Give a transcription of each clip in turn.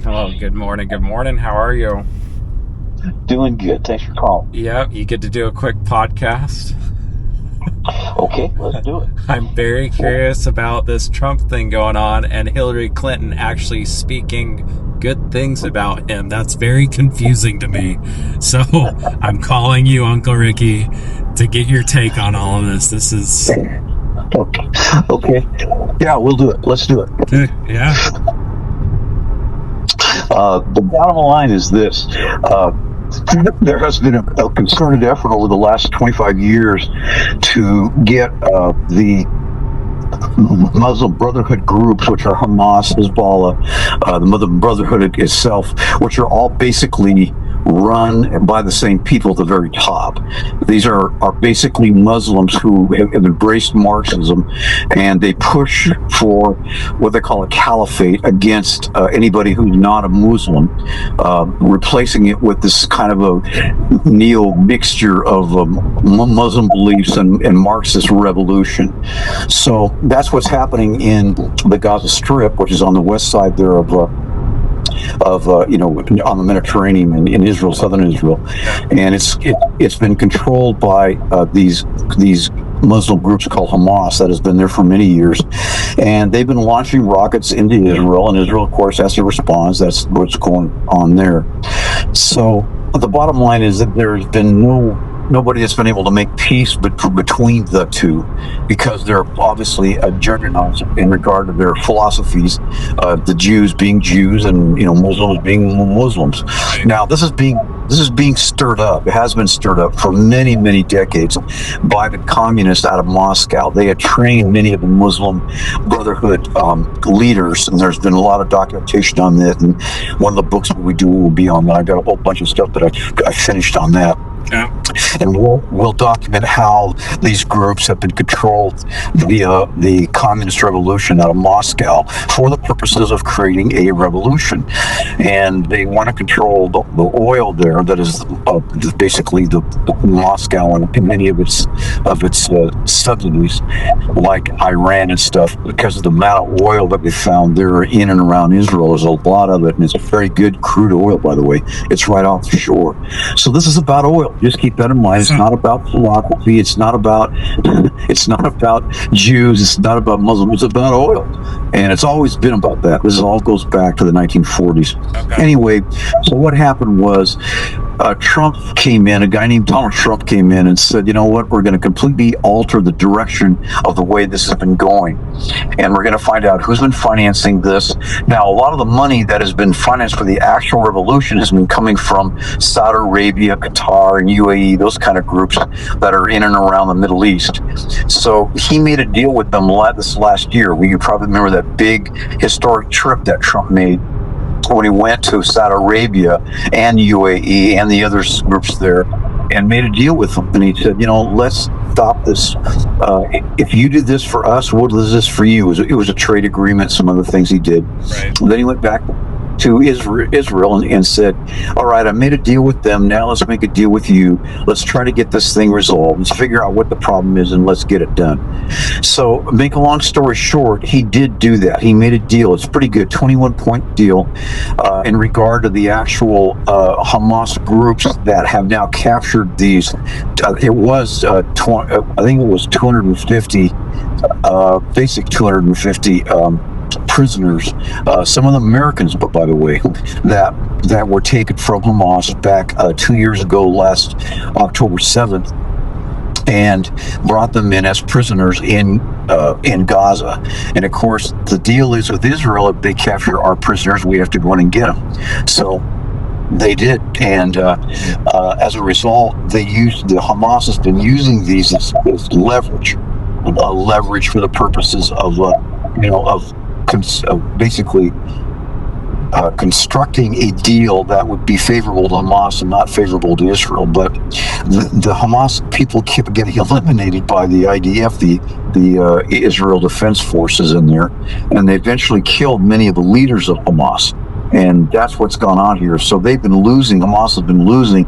morning. Hello, good morning. Good morning. How are you? Doing good. Thanks for calling. Yeah, you get to do a quick podcast. Okay, let's do it. I'm very curious about this Trump thing going on and Hilary Clinton actually speaking good things about him. That's very confusing to me. So I'm calling you, Uncle Ricky, to get your take on all of this. This is. Okay. Okay. Yeah, we'll do it. Let's do it. Yeah. The bottom line is this. There has been a concerted effort over the last 25 years to get the Muslim Brotherhood groups, which are Hamas, Hezbollah, the Muslim Brotherhood itself, which are all basically run by the same people at the very top. These are basically Muslims who have embraced Marxism, and they push for what they call a caliphate against anybody who's not a Muslim, replacing it with this kind of a neo-mixture of Muslim beliefs and Marxist revolution. So that's what's happening in the Gaza Strip, which is on the west side there of on the Mediterranean in Israel, southern Israel, and it's been controlled by these Muslim groups called Hamas that has been there for many years, and they've been launching rockets into Israel, and Israel, of course, has to respond. That's what's going on there. So the bottom line is that there's been nobody that's been able to make peace between the two, because they're obviously a juggernaut in regard to their philosophies, the Jews being Jews and Muslims being Muslims. Now this is being stirred up. It has been stirred up for many decades by the communists out of Moscow. They had trained many of the Muslim Brotherhood leaders, and there's been a lot of documentation on that, and one of the books we do will be on that. I got a whole bunch of stuff that I finished on that. Yeah. And we'll document how these groups have been controlled via the communist revolution out of Moscow for the purposes of creating a revolution. And they want to control the oil there that is basically the Moscow and many of its subsidies, like Iran and stuff, because of the amount of oil that we found there in and around Israel. There's a lot of it, and it's a very good crude oil, by the way. It's right off the shore. So this is about oil. Just keep that in mind. It's not about philosophy. It's not about Jews. It's not about Muslims. It's about oil, and it's always been about that. This all goes back to the 1940s. Okay. Anyway, so what happened was Trump came in. A guy named Donald Trump came in and said, "You know what? We're going to completely alter the direction of the way this has been going, and we're going to find out who's been financing this." Now, a lot of the money that has been financed for the actual revolution has been coming from Saudi Arabia, Qatar, and UAE, those kind of groups that are in and around the Middle East. So he made a deal with them this last year. You probably remember that big historic trip that Trump made when he went to Saudi Arabia and UAE and the other groups there, and made a deal with them. And he said, let's stop this. If you did this for us, what is this for you? It was a trade agreement, some other things he did. Right. Then he went back to Israel and said, all right, I made a deal with them. Now let's make a deal with you. Let's try to get this thing resolved. Let's figure out what the problem is and let's get it done. So make a long story short, he did do that. He made a deal. It's pretty good, 21-point deal in regard to the actual Hamas groups that have now captured these. It was, I think it was 250, basic 250 prisoners, some of them Americans, but by the way, that were taken from Hamas back 2 years ago, last October 7th, and brought them in as prisoners in Gaza. And of course, the deal is with Israel, if they capture our prisoners, we have to go in and get them. So they did, and as a result, the Hamas has been using these as leverage for the purposes of basically constructing a deal that would be favorable to Hamas and not favorable to Israel. But the Hamas people kept getting eliminated by the IDF, the Israel Defense Forces in there, and they eventually killed many of the leaders of Hamas. And that's what's gone on here. So they've been losing. Hamas has been losing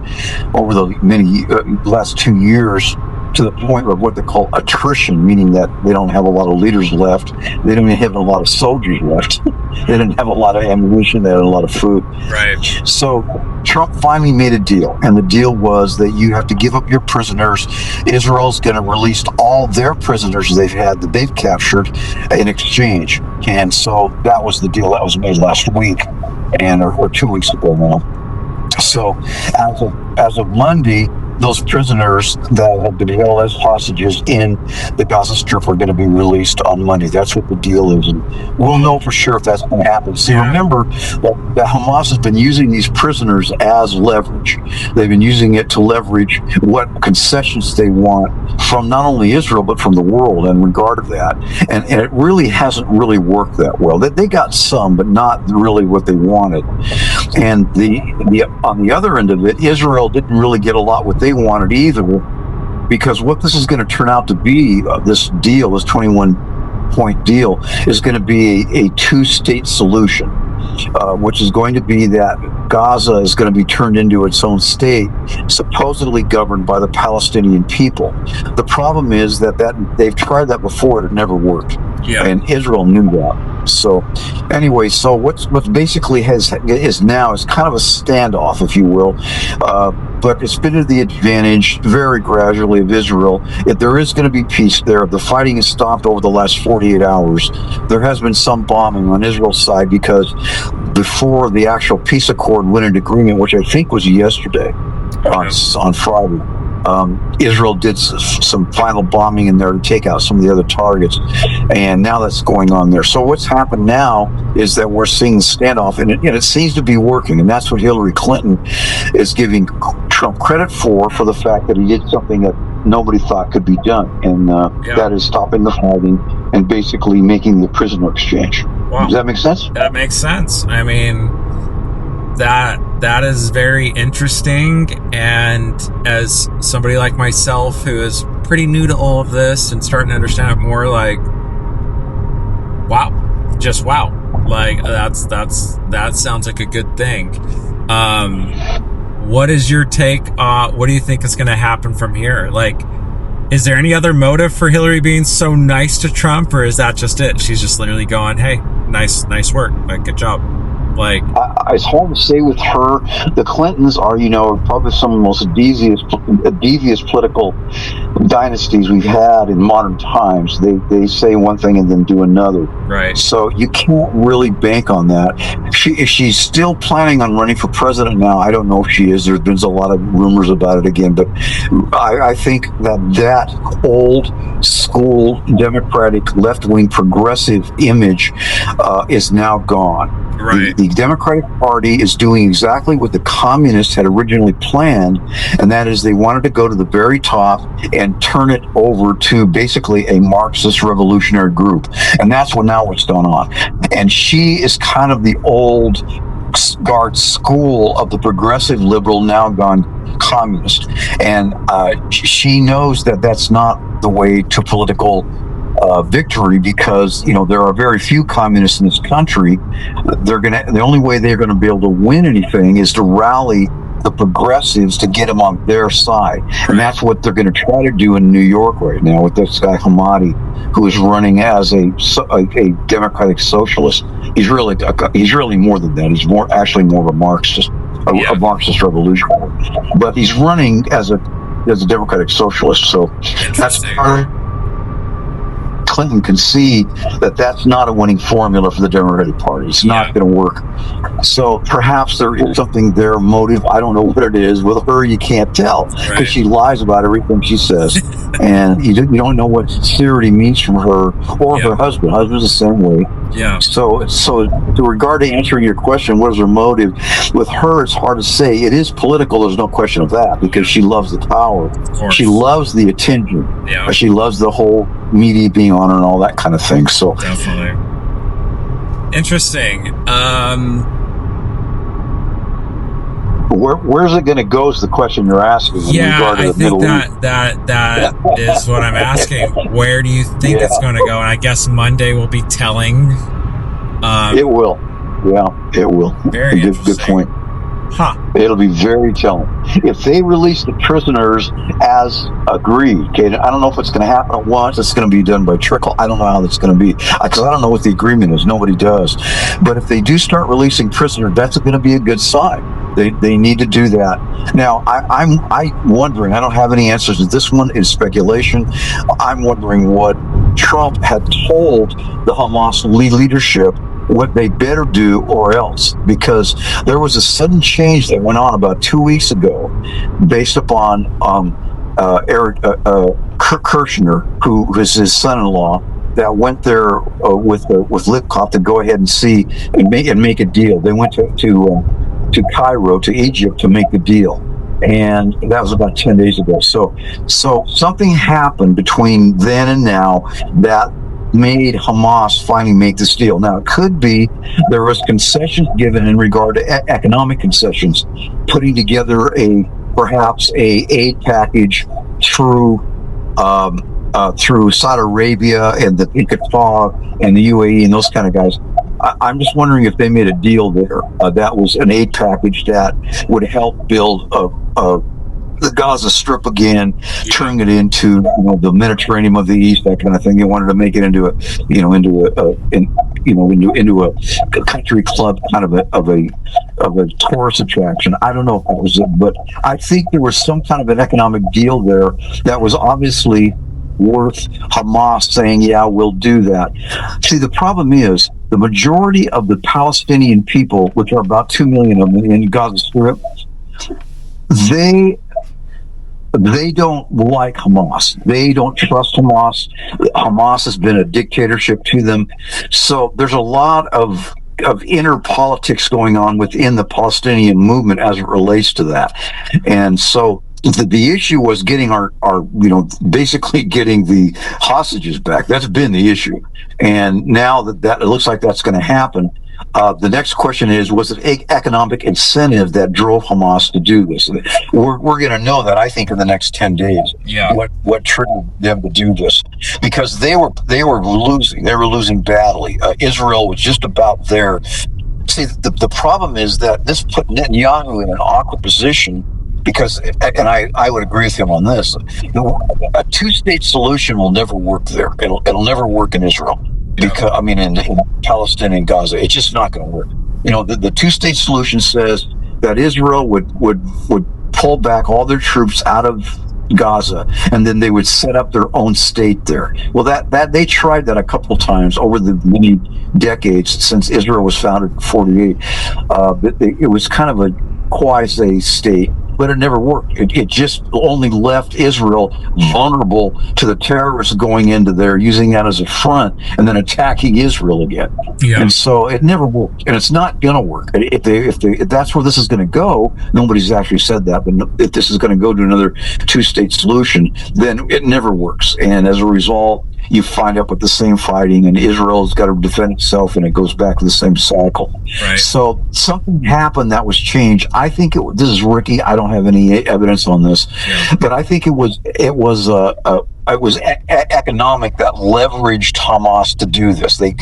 over the last 2 years to the point of what they call attrition, meaning that they don't have a lot of leaders left. They don't even have a lot of soldiers left. They didn't have a lot of ammunition. They had a lot of food. Right. So Trump finally made a deal, and the deal was that you have to give up your prisoners. Israel's going to release all their prisoners they've had that they've captured in exchange. And so that was the deal that was made last week, and or 2 weeks ago now. So as of Monday, those prisoners that have been held as hostages in the Gaza Strip are going to be released on Monday. That's what the deal is, and we'll know for sure if that's going to happen. See, remember that Hamas has been using these prisoners as leverage. They've been using it to leverage what concessions they want from not only Israel but from the world in regard to that. And it really hasn't really worked that well. They got some, but not really what they wanted. And the on the other end of it, Israel didn't really get a lot what they wanted either, because what this is going to turn out to be, this deal, this 21-point deal, is going to be a two-state solution, which is going to be that Gaza is going to be turned into its own state, supposedly governed by the Palestinian people. The problem is that they've tried that before, it never worked. Yeah. And Israel knew that. So anyway, so what's basically is now is kind of a standoff, if you will, but it's been to the advantage very gradually of Israel. If there is going to be peace there, if the fighting has stopped over the last 48 hours, there has been some bombing on Israel's side, because before the actual peace accord went into agreement, which I think was yesterday, on Friday, Israel did some final bombing in there to take out some of the other targets, and now that's going on there. So what's happened now is that we're seeing the standoff, and it seems to be working, and that's what Hilary Clinton is giving Trump credit for the fact that he did something that nobody thought could be done, and that is stopping the fighting and basically making the prisoner exchange. Wow. Does that make sense? That makes sense. I mean, that is very interesting, and as somebody like myself who is pretty new to all of this and starting to understand it more, like, wow, like that sounds like a good thing. What is your take? What do you think is going to happen from here? Like, is there any other motive for Hillary being so nice to Trump, or is that just it? She's just literally going, hey, nice work, like, good job. Like, it's hard to say with her. The Clintons are, probably some of the most devious political dynasties we've had in modern times. They say one thing and then do another. Right. So you can't really bank on that. If she's still planning on running for president now, I don't know if she is. There's been a lot of rumors about it again, but I think that old school Democratic left-wing progressive image is now gone. Right. The Democratic Party is doing exactly what the communists had originally planned, and that is they wanted to go to the very top and turn it over to basically a Marxist revolutionary group. And that's what's going on. And she is kind of the old guard school of the progressive liberal, now gone communist. And she knows that that's not the way to political victory, because there are very few communists in this country. The only way they're gonna be able to win anything is to rally the progressives to get them on their side, and that's what they're going to try to do in New York right now with this guy Hamadi, who is running as a democratic socialist. He's really more than that. He's actually more of a Marxist, a Marxist revolutionary, but he's running as a democratic socialist. So that's Clinton can see that that's not a winning formula for the Democratic Party. It's not going to work. So perhaps there is something there, motive. I don't know what it is. With her, you can't tell, because she lies about everything she says, and you don't know what sincerity means from her or her husband. Husband's the same way. Yeah. So to regard to answering your question, what is her motive? With her, it's hard to say. It is political. There's no question of that, because she loves the power. She loves the attention. Yeah. She loves the whole media being on her and all that kind of thing. So definitely interesting. Where's it going to go is the question you're asking. I think that is what I'm asking. Where do you think it's going to go? And I guess Monday will be telling. It will. Yeah, it will. Very good point. Huh. It'll be very telling. If they release the prisoners as agreed, okay, I don't know if it's going to happen at once. It's going to be done by trickle. I don't know how that's going to be, because I don't know what the agreement is. Nobody does. But if they do start releasing prisoners, that's going to be a good sign. They need to do that. Now, I'm wondering, I don't have any answers. This one is speculation. I'm wondering what Trump had told the Hamas leadership what they better do or else, because there was a sudden change that went on about 2 weeks ago based upon Eric Kirchner, who was his son-in-law, that went there with Lipkop to go ahead and see and make a deal. They went to Cairo, to Egypt, to make the deal, and that was about 10 days ago. So something happened between then and now that made Hamas finally make this deal. Now, it could be there was concessions given in regard to economic concessions, putting together perhaps a aid package through Saudi Arabia and the Qatar and the UAE and those kind of guys. I'm just wondering if they made a deal there that was an aid package that would help build the Gaza Strip again, turning it into the Mediterranean of the East, that kind of thing. They wanted to make it into a country club, kind of a tourist attraction. I don't know if that was it, but I think there was some kind of an economic deal there that was obviously worth Hamas saying, yeah, we'll do that. See, the problem is the majority of the Palestinian people, which are about 2 million of them in Gaza Strip, they don't like Hamas. They don't trust Hamas. Hamas has been a dictatorship to them. So there's a lot of inner politics going on within the Palestinian movement as it relates to that. And so the issue was getting our basically getting the hostages back. That's been the issue. And now that it looks like that's going to happen, the next question is, was it economic incentive that drove Hamas to do this? We're going to know that, I think, in the next 10 days. Yeah. What triggered them to do this? Because they were losing. They were losing badly. Israel was just about there. See, the problem is that this put Netanyahu in an awkward position, because, and I would agree with him on this, a two-state solution will never work there. It'll never work in Israel. Because in Palestine and Gaza, it's just not going to work. The two-state solution says that Israel would pull back all their troops out of Gaza, and then they would set up their own state there. Well, that they tried that a couple of times over the many decades since Israel was founded in 48. It was kind of a quasi-state, but it never worked. It just only left Israel vulnerable to the terrorists going into there, using that as a front, and then attacking Israel again. Yeah. And so it never worked, and it's not going to work. If that's where this is going to go, nobody's actually said that, but if this is going to go to another two-state solution, then it never works. And as a result, you find up with the same fighting, and Israel's got to defend itself, and it goes back to the same cycle. Right. So something happened that was changed. I think this is Ricky. I don't have any evidence on this, but I think it was economic that leveraged Hamas to do this. They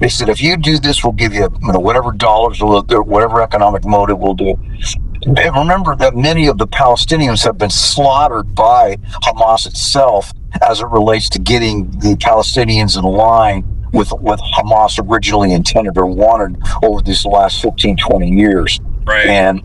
said, if you do this, we'll give you whatever dollars, whatever economic motive we'll do. And remember that many of the Palestinians have been slaughtered by Hamas itself as it relates to getting the Palestinians in line with what Hamas originally intended or wanted over these last 15, 20 years. Right. And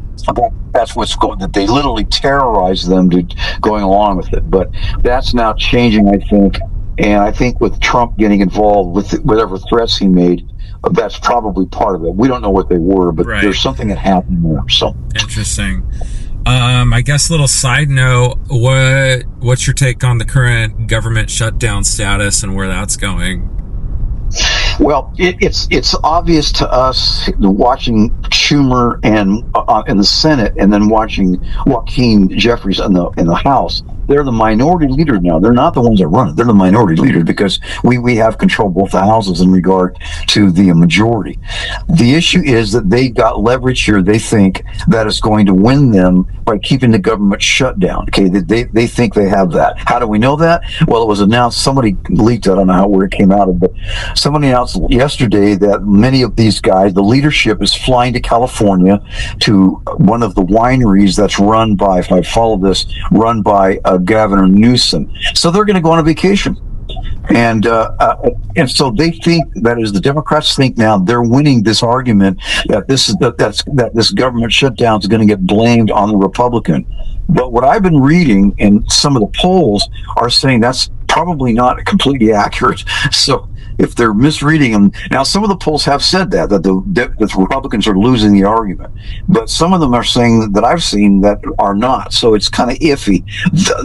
that's what's going, that they literally terrorize them to going along with it. But that's now changing, I think. And I think with Trump getting involved with whatever threats he made, that's probably part of it. We don't know what they were, but there's something that happened there. So interesting. I guess, little side note, what's your take on the current government shutdown status and where that's going? Well, it's obvious to us watching Schumer and in the Senate, and then watching Joaquin Jeffries in the House, they're the minority leader now. They're not the ones that run it. They're the minority leader because we have control of both the houses in regard to the majority. The issue is that they got leverage here. They think that it's going to win them by keeping the government shut down. Okay, they think they have that. How do we know that? Well, it was announced. Somebody leaked. I don't know where it came out of, but somebody announced yesterday that many of these guys, the leadership, is flying to California to one of the wineries that's run by, if I follow this, run by Governor Newsom. So they're going to go on a vacation. And so they think that as the Democrats think now, they're winning this argument that this government shutdown is going to get blamed on the Republican. But what I've been reading and some of the polls are saying that's probably not completely accurate. So if they're misreading them, now some of the polls have said that the Republicans are losing the argument, but some of them are saying that I've seen that are not. So it's kind of iffy.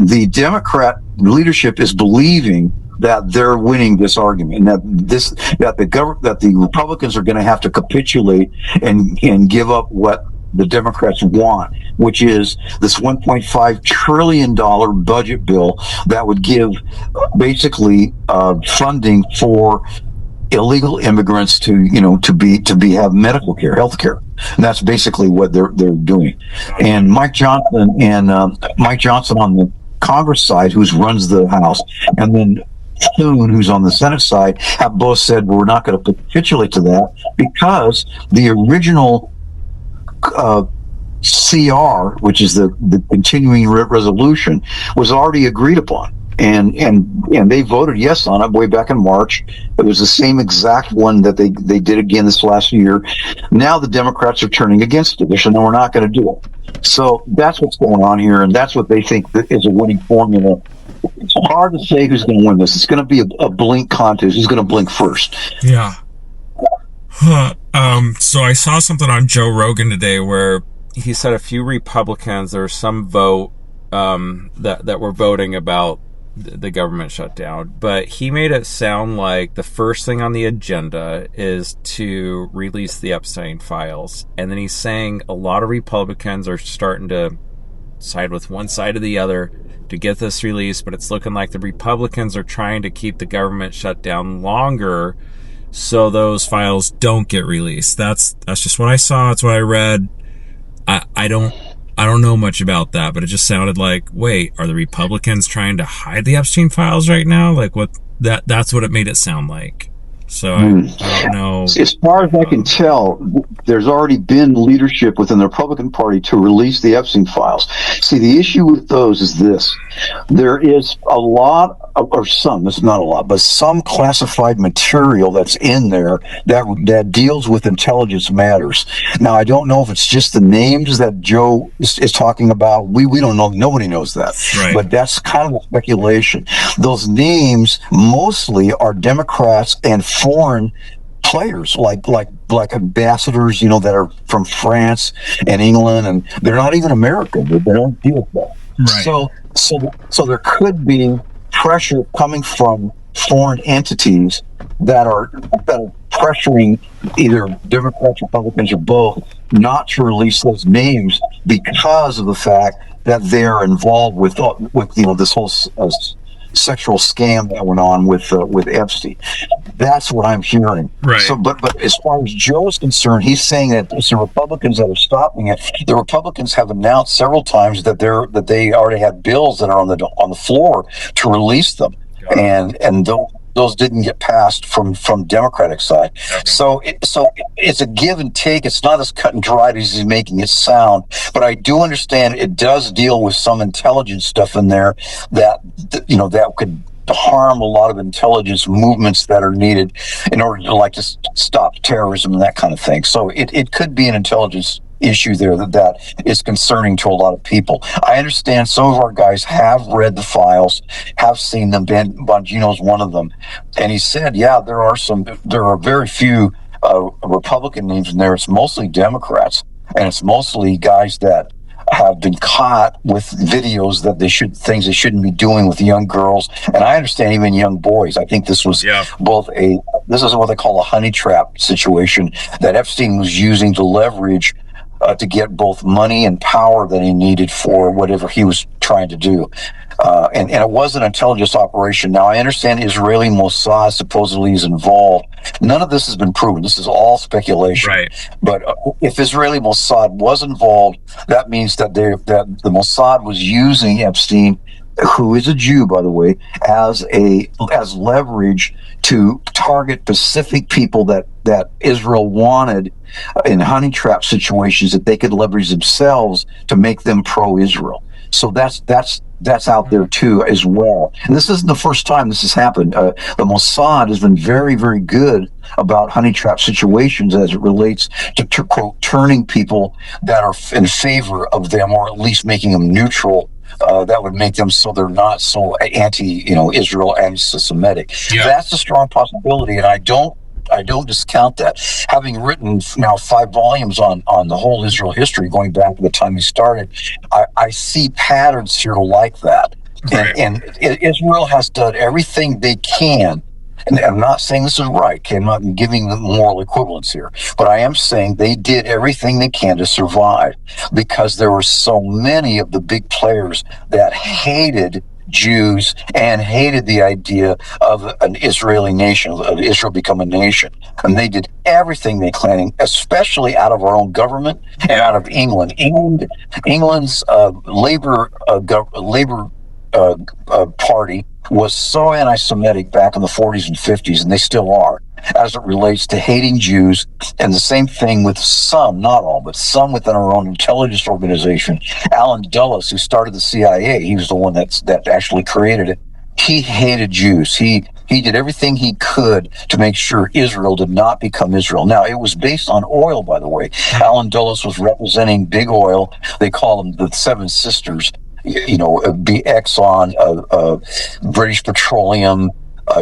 The Democrat leadership is believing that they're winning this argument, and that the Republicans are going to have to capitulate and give up what the Democrats want, which is this $1.5 trillion budget bill that would give basically funding for illegal immigrants to have medical care, health care. And that's basically what they're doing. And Mike Johnson on the Congress side, who runs the House, and then Thune, who's on the Senate side, have both said we're not going to capitulate to that because the original CR, which is the continuing resolution, was already agreed upon, and they voted yes on it way back in March. It was the same exact one that they did again this last year. Now the Democrats are turning against it. They're saying, no, we're not going to do it. So that's what's going on here, and that's what they think is a winning formula. It's hard to say who's going to win this. It's going to be a blink contest. Who's going to blink first? Yeah. So I saw something on Joe Rogan today where he said a few Republicans, there was some vote that were voting about the government shutdown, but he made it sound like the first thing on the agenda is to release the Epstein files. And then he's saying a lot of Republicans are starting to side with one side or the other to get this released, but it's looking like the Republicans are trying to keep the government shut down longer so those files don't get released. That's just what I saw. That's what I read. I don't know much about that, but it just sounded like, wait, are the Republicans trying to hide the Epstein files right now? Like what? That's what it made it sound like. So I don't know. As far as I can tell, there's already been leadership within the Republican Party to release the Epstein files. See, the issue with those is this. There is a lot, or some, it's not a lot, but some classified material that's in there that deals with intelligence matters. Now, I don't know if it's just the names that Joe is talking about. We don't know. Nobody knows that. Right. But that's kind of a speculation. Those names mostly are Democrats and foreign players like ambassadors, that are from France and England, and they're not even American. They don't deal with that. Right. So there could be pressure coming from foreign entities that are pressuring either Democrats, Republicans, or both not to release those names because of the fact that they're involved with this whole sexual scam that went on with Epstein. That's what I'm hearing. Right. So, but as far as Joe is concerned, he's saying that it's the Republicans that are stopping it. The Republicans have announced several times that they already have bills that are on the floor to release them, and those didn't get passed from Democratic side. Okay. So it's a give and take. It's not as cut and dried as he's making it sound. But I do understand it does deal with some intelligence stuff in there that could harm a lot of intelligence movements that are needed in order to stop terrorism and that kind of thing. So it could be an intelligence issue there that is concerning to a lot of people. I understand some of our guys have read the files, have seen them. Ben Bongino's one of them, and he said, yeah, there are very few Republican names in there. It's mostly Democrats, and it's mostly guys that have been caught with videos that things they shouldn't be doing with young girls, and I understand even young boys. I think this was this is what they call a honey trap situation that Epstein was using to leverage to get both money and power that he needed for whatever he was trying to do. And it was an intelligence operation. Now, I understand Israeli Mossad supposedly is involved. None of this has been proven. This is all speculation. Right. But if Israeli Mossad was involved, that means that the Mossad was using Epstein, who is a Jew, by the way, as leverage to target specific people that Israel wanted in honey trap situations that they could leverage themselves to make them pro-Israel. So that's out there too as well. And this isn't the first time this has happened. The Mossad has been very, very good about honey trap situations as it relates to quote, turning people that are in favor of them, or at least making them neutral. That would make them so they're not so Israel anti-Semitic. Yeah. That's a strong possibility, and I don't discount that. Having written now 5 volumes on the whole Israel history, going back to the time he started, I see patterns here like that. Right. And Israel has done everything they can. And I'm not saying this is right. Okay? I'm not giving them moral equivalence here. But I am saying they did everything they can to survive, because there were so many of the big players that hated Jews and hated the idea of an Israeli nation, of Israel become a nation. And they did everything they can, especially out of our own government and out of England. England's Labour Party was so anti-Semitic back in the 40s and 50s, and they still are, as it relates to hating Jews. And the same thing with some, not all, but some within our own intelligence organization. Alan Dulles, who started the CIA, he was the one that actually created it. He hated Jews. He did everything he could to make sure Israel did not become Israel. Now, it was based on oil, by the way. Alan Dulles was representing big oil. They call them the Seven Sisters. Be Exxon, British Petroleum,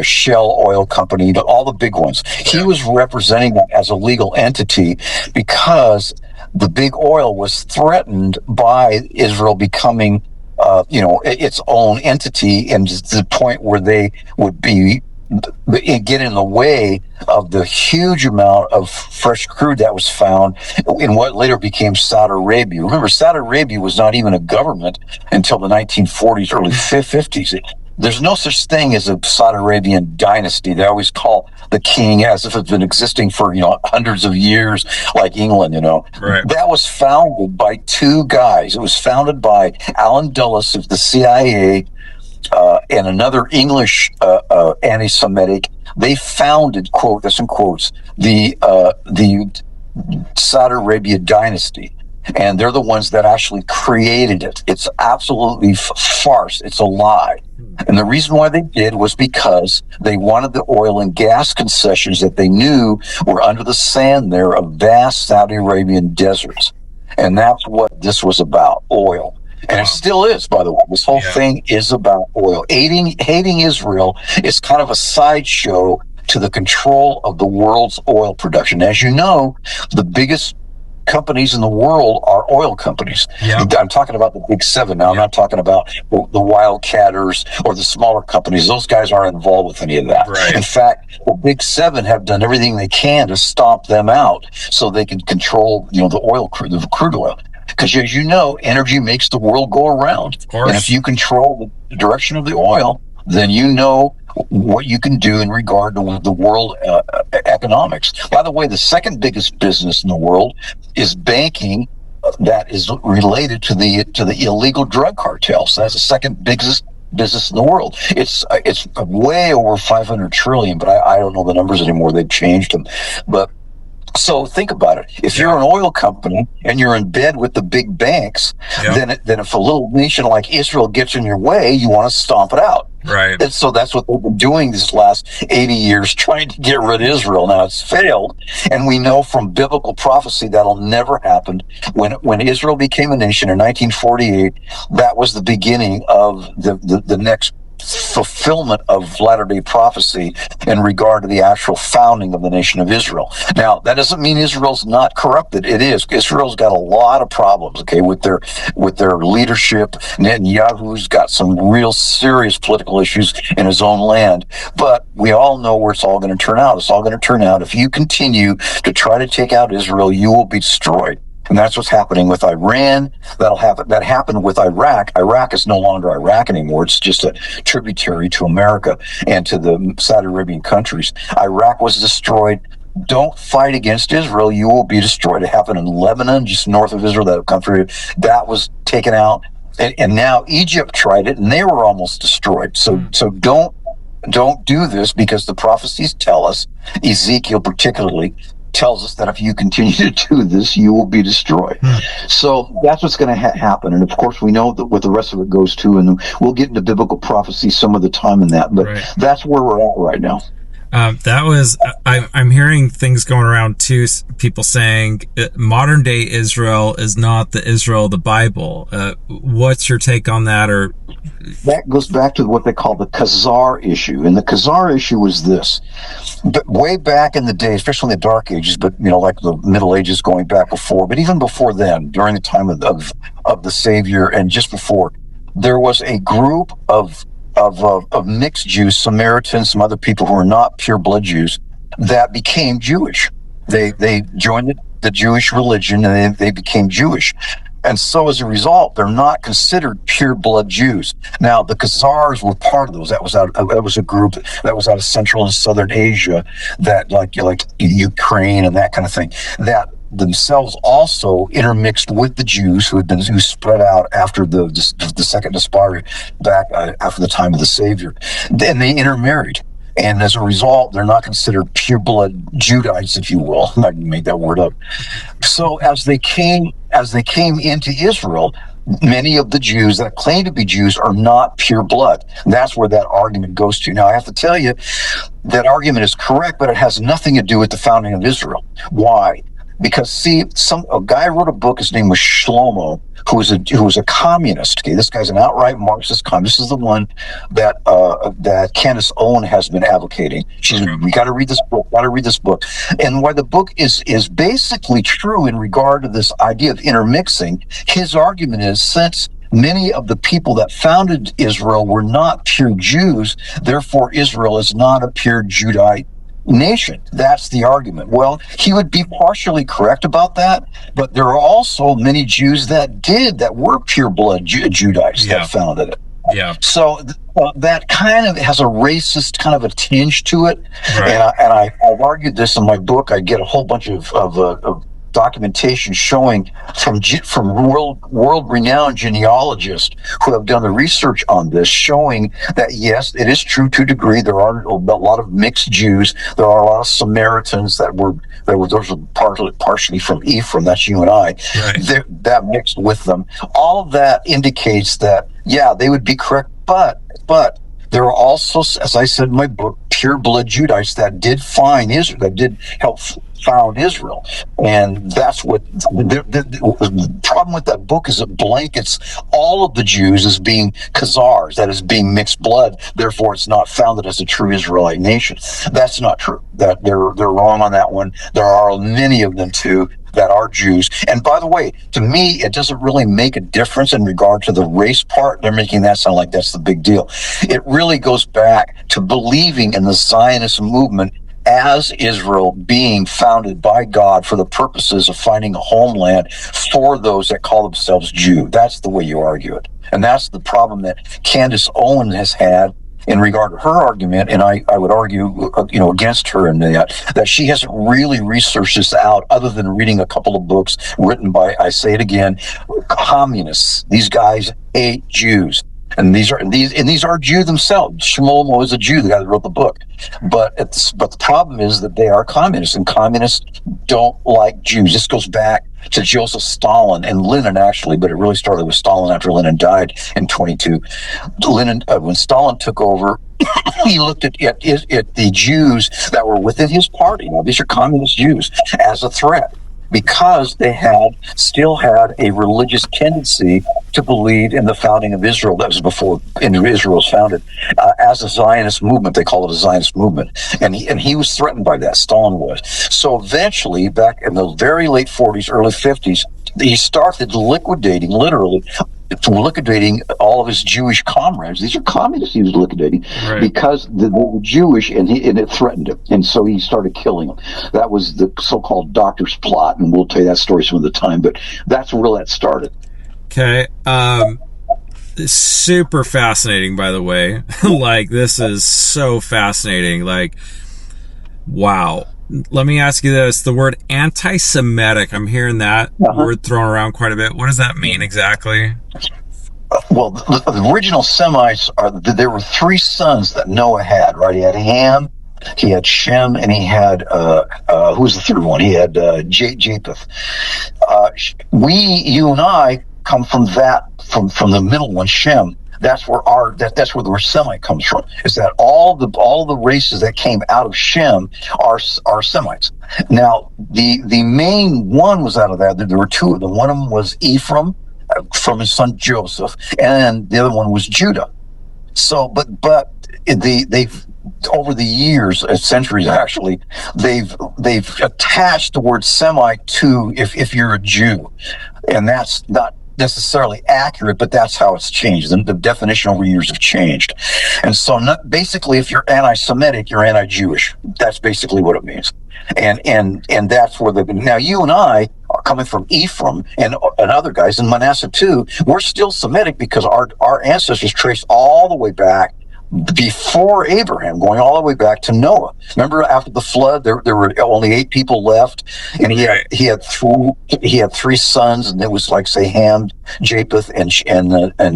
Shell Oil Company, all the big ones. He was representing them as a legal entity because the big oil was threatened by Israel becoming, its own entity, and to the point where they would get in the way of the huge amount of fresh crude that was found in what later became Saudi Arabia. Remember, Saudi Arabia was not even a government until the 1940s, early 50s. There's no such thing as a Saudi Arabian dynasty. They always call the king as if it's been existing for, hundreds of years, like England, Right. That was founded by 2 guys. It was founded by Alan Dulles of the CIA, and another English anti-Semitic. They founded, quote, that's in quotes, the Saudi Arabia dynasty. And they're the ones that actually created it. It's absolutely farce. It's a lie. And the reason why they did was because they wanted the oil and gas concessions that they knew were under the sand there of vast Saudi Arabian deserts. And that's what this was about, oil. And it still is, by the way. This whole thing is about oil. Hating Israel is kind of a sideshow to the control of the world's oil production. As you know, the biggest companies in the world are oil companies. Yeah. I'm talking about the big 7 now. I'm not talking about the wildcatters or the smaller companies. Those guys aren't involved with any of that. Right. In fact, the big 7 have done everything they can to stomp them out so they can control, the crude oil. Because as you know, energy makes the world go around. Of course. And if you control the direction of the oil, then you know what you can do in regard to the world economics. By the way, the second biggest business in the world is banking, that is related to the illegal drug cartels. That's the second biggest business in the world. It's way over 500 trillion, but I don't know the numbers anymore. They've changed them. But so think about it. If you're an oil company and you're in bed with the big banks, then if a little nation like Israel gets in your way, you want to stomp it out. Right. And so that's what they've been doing these last 80 years, trying to get rid of Israel. Now, it's failed. And we know from biblical prophecy that'll never happen. When Israel became a nation in 1948, that was the beginning of the next fulfillment of latter-day prophecy in regard to the actual founding of the nation of Israel. Now, that doesn't mean Israel's not corrupted. It is. Israel's got a lot of problems, okay, with their leadership. Netanyahu's got some real serious political issues in his own land. But we all know where it's all going to turn out. It's all going to turn out, if you continue to try to take out Israel, you will be destroyed. And that's what's happening with Iran. That happened with Iraq. Iraq is no longer Iraq anymore. It's just a tributary to America and to the Saudi Arabian countries. Iraq was destroyed. Don't fight against Israel. You will be destroyed. It happened in Lebanon, just north of Israel, that country that was taken out. And now Egypt tried it, and they were almost destroyed. So don't do this, because the prophecies tell us, Ezekiel particularly tells us, that if you continue to do this, you will be destroyed. So that's what's going to happen. And of course, we know that what the rest of it goes to, and we'll get into biblical prophecy some of the time in that, but that's where we're at right now. I'm hearing things going around too, people saying modern day Israel is not the Israel of the Bible. What's your take on that? Or that goes back to what they call the Khazar issue. And the Khazar issue was this: but way back in the day, especially in the Dark Ages, but like the Middle Ages going back before, but even before then, during the time of the Savior and just before, there was a group of mixed Jews, Samaritans, some other people who are not pure blood Jews, that became Jewish. They joined the Jewish religion, and they became Jewish. And so as a result, they're not considered pure blood Jews. Now, the Khazars were part of those. That was a group that was out of Central and Southern Asia, that like Ukraine and that kind of thing, that themselves also intermixed with the Jews who spread out after the second diaspora, back after the time of the Savior. Then they intermarried. And as a result, they're not considered pure blood Judites, if you will. I made that word up. So as they came into Israel, many of the Jews that claim to be Jews are not pure blood. And that's where that argument goes to. Now, I have to tell you, that argument is correct, but it has nothing to do with the founding of Israel. Why? Because, see, a guy wrote a book. His name was Shlomo, who was a communist. Okay, this guy's an outright Marxist communist. This is the one that Candace Owen has been advocating. We got to read this book. Got to read this book. And why the book is basically true in regard to this idea of intermixing. His argument is, since many of the people that founded Israel were not pure Jews, therefore Israel is not a pure Judite nation. That's the argument. Well, he would be partially correct about that, but there are also many Jews that were pure blood Judites that founded it. Yeah. So that kind of has a racist kind of a tinge to it. Right. And I've argued this in my book. I get a whole bunch of documentation showing from world renowned genealogists who have done the research on this, showing that yes, it is true to a degree. There are a lot of mixed Jews. There are a lot of Samaritans that were those were partially from Ephraim. That's you and I. Right. That mixed with them. All of that indicates that they would be correct, but there are also, as I said in my book, pure blood Judites that did find Israel, that did help found Israel. And that's what the problem with that book is: it blankets all of the Jews as being Khazars, that is being mixed blood, therefore it's not founded as a true Israelite nation. That's not true. That they're wrong on that one. There are many of them too that are Jews. And by the way, to me, it doesn't really make a difference in regard to the race part. They're making that sound like that's the big deal. It really goes back to believing in the Zionist movement as Israel being founded by God for the purposes of finding a homeland for those that call themselves Jew. That's the way you argue it. And that's the problem that Candace Owen has had in regard to her argument, and I would argue, against her in that she hasn't really researched this out, other than reading a couple of books written by, I say it again, communists. These guys hate Jews. And these are Jews themselves. Shlomo is a Jew, the guy that wrote the book. But the problem is that they are communists, and communists don't like Jews. This goes back to Joseph Stalin and Lenin, actually, but it really started with Stalin after Lenin died in 22. When Stalin took over, he looked at the Jews that were within his party. Now, these are communist Jews, as a threat, because they still had a religious tendency to believe in the founding of Israel. That was before Israel was founded, as a Zionist movement. They call it a Zionist movement. And he was threatened by that, Stalin was. So eventually, back in the very late 40s, early 50s, he started liquidating, literally, liquidating all of his Jewish comrades. These are communists he was liquidating Right. because they were Jewish, and it threatened him, and so he started killing them. That was the so-called doctor's plot, and we'll tell you that story some of the time. But that's where that started. Okay. Super fascinating, by the way. Like, this is so fascinating. Like, wow. Let me ask you this. The word anti-Semitic, I'm hearing that word thrown around quite a bit. What does that mean exactly? Well, the original Semites there were three sons that Noah had, right? He had Ham, he had Shem, and he had, who was the third one? He had Japheth. You and I come from that, from the middle one, Shem. That's where that's where the word Semite comes from. Is that all the races that came out of Shem are Semites. Now, the main one was out of that. There were two of them. One of them was Ephraim, from his son Joseph, and the other one was Judah. So, but they've over the years, centuries actually, they've attached the word Semite to if you're a Jew, and that's not necessarily accurate, but that's how it's changed. The definition over years have changed, and so basically, if you're anti-Semitic, you're anti-Jewish. That's basically what it means, and that's where now you and I are coming from Ephraim and other guys, and Manasseh too. We're still Semitic because our ancestors trace all the way back before Abraham, going all the way back to Noah. Remember, after the flood, there were only 8 people left, and he had three sons, and it was like, say, Ham, Japheth, and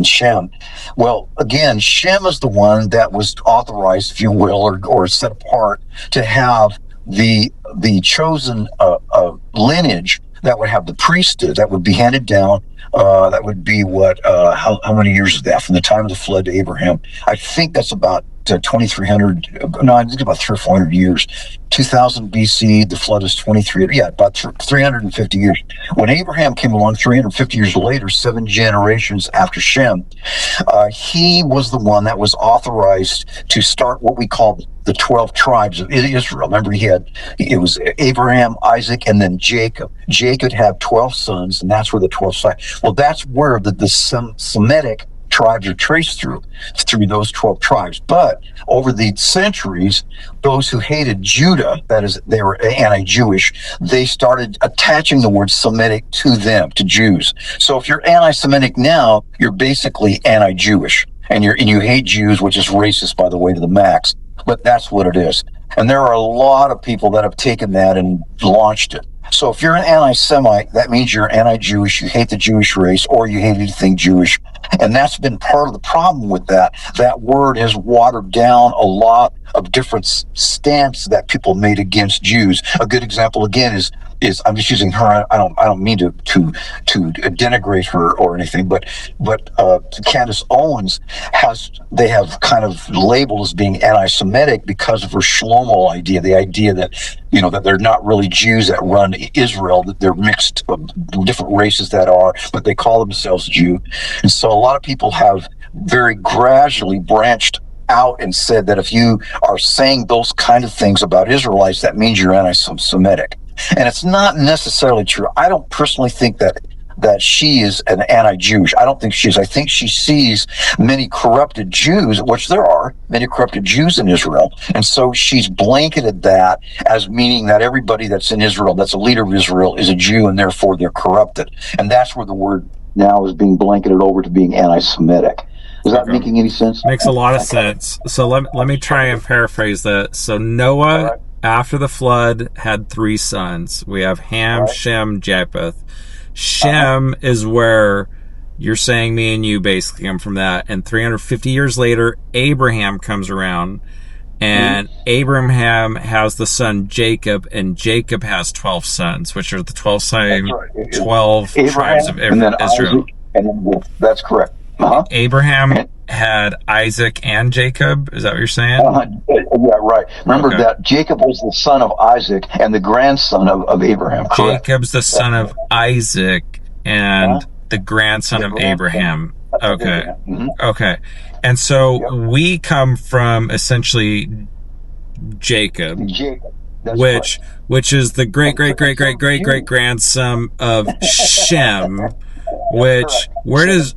Shem. Well, again, Shem is the one that was authorized, if you will, or set apart to have the chosen lineage that would have the priesthood that would be handed down. That would be how many years is that from the time of the flood to Abraham? I think that's about 2,300. No, I think about 300 or 400 years. 2000 BC, the flood is 23. Yeah, about 350 years. When Abraham came along 350 years later, 7 generations after Shem, he was the one that was authorized to start what we call the 12 tribes of Israel. Remember, it was Abraham, Isaac, and then Jacob. Jacob had 12 sons, and that's where the 12 tribes. Well, that's where the Semitic tribes are traced through those 12 tribes. But over the centuries, those who hated Judah, that is, they were anti-Jewish, they started attaching the word Semitic to them, to Jews. So if you're anti-Semitic now, you're basically anti-Jewish, and you hate Jews, which is racist, by the way, to the max. But that's what it is. And there are a lot of people that have taken that and launched it. So if you're an anti-Semite, that means you're anti-Jewish, you hate the Jewish race, or you hate anything Jewish. And that's been part of the problem with that. That word has watered down a lot of different stance that people made against Jews. A good example, again, is I'm just using her. I don't mean to denigrate her or anything, but Candace Owens they have kind of labeled as being anti-Semitic because of her Shlomo idea, the idea that that they're not really Jews that run Israel, that they're mixed different races that are, but they call themselves Jew. And so a lot of people have very gradually branched out and said that if you are saying those kind of things about Israelites, that means you're anti-Semitic. And it's not necessarily true. I don't personally think that she is an anti-Jewish. I don't think she is. I think she sees many corrupted Jews, which there are many corrupted Jews in Israel. And so she's blanketed that as meaning that everybody that's in Israel, that's a leader of Israel, is a Jew, and therefore they're corrupted. And that's where the word now is being blanketed over to being anti-Semitic. Is that making any sense? Makes a lot of sense. So let me try and paraphrase that. So Noah, after the flood, had 3 sons. We have Ham, Shem, Japheth. Shem is where you're saying me and you basically come from that. And 350 years later, Abraham comes around. And Abraham has the son Jacob, and Jacob has 12 sons, which are the 12 tribes of Israel. Isaac, that's correct. Abraham had Isaac and Jacob. Is that what you're saying? Yeah, right. Remember that Jacob was the son of Isaac and the grandson of Abraham. Correct. Jacob's the son of Isaac and the grandson of Abraham. Okay. Okay. And so we come from essentially Jacob, which is the great grandson of Shem, Which where does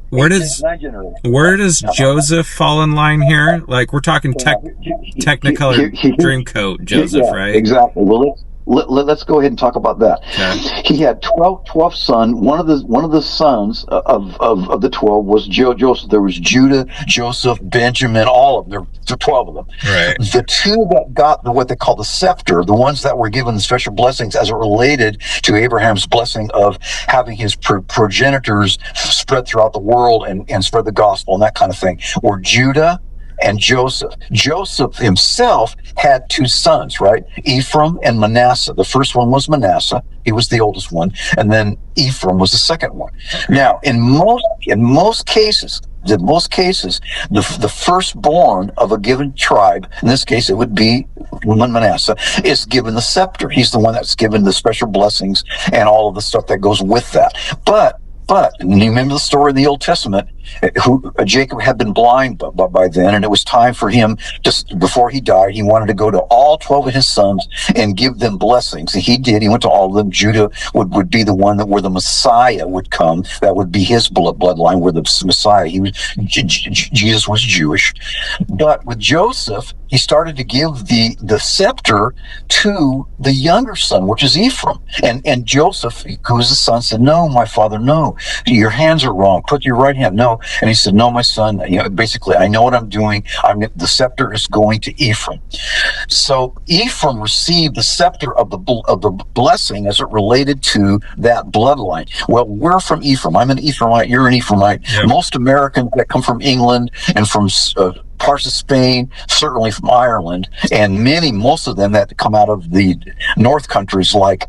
Joseph fall in line here? Like we're talking Technicolor Dreamcoat Joseph, yeah, right? exactly. Well, let's go ahead and talk about that. Okay. He had 12 sons. One of the sons of the 12 was Joseph. There was Judah, Joseph, Benjamin, all of them. There were 12 of them. Right. The two that got what they call the scepter, the ones that were given the special blessings as it related to Abraham's blessing of having his progenitors spread throughout the world and spread the gospel and that kind of thing, were Judah and Joseph. Joseph himself had two sons, right? Ephraim and Manasseh. The first one was Manasseh. He was the oldest one. And then Ephraim was the second one. Now, in most cases, the firstborn of a given tribe, in this case it would be Manasseh, is given the scepter. He's the one that's given the special blessings and all of the stuff that goes with that. But and you remember the story in the Old Testament, Jacob had been blind by then, and it was time for him, just before he died, he wanted to go to all 12 of his sons and give them blessings. And he did. He went to all of them. Judah would be the one where the Messiah would come. That would be his bloodline, where the Messiah, Jesus was Jewish. But with Joseph, he started to give the scepter to the younger son, which is Ephraim. And Joseph, who was the son, said, "No, my father, no. Your hands are wrong. Put your right hand." No. And he said, "No, my son, basically, I know what I'm doing. The scepter is going to Ephraim." So Ephraim received the scepter of the blessing as it related to that bloodline. Well, we're from Ephraim. I'm an Ephraimite. You're an Ephraimite. Yep. Most Americans that come from England and from parts of Spain, certainly from Ireland, and most of them that come out of the North countries like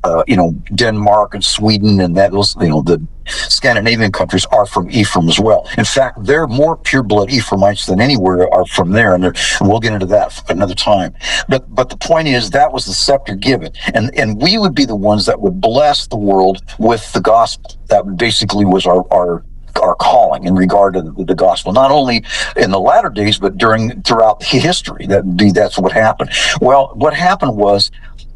Denmark and Sweden, and those the Scandinavian countries are from Ephraim as well. In fact, they're more pure-blood Ephraimites than anywhere are from there, and we'll get into that another time. But the point is, that was the scepter given, and we would be the ones that would bless the world with the gospel. That basically was our calling in regard to the gospel, not only in the latter days, but throughout history. That's what happened. Well, what happened was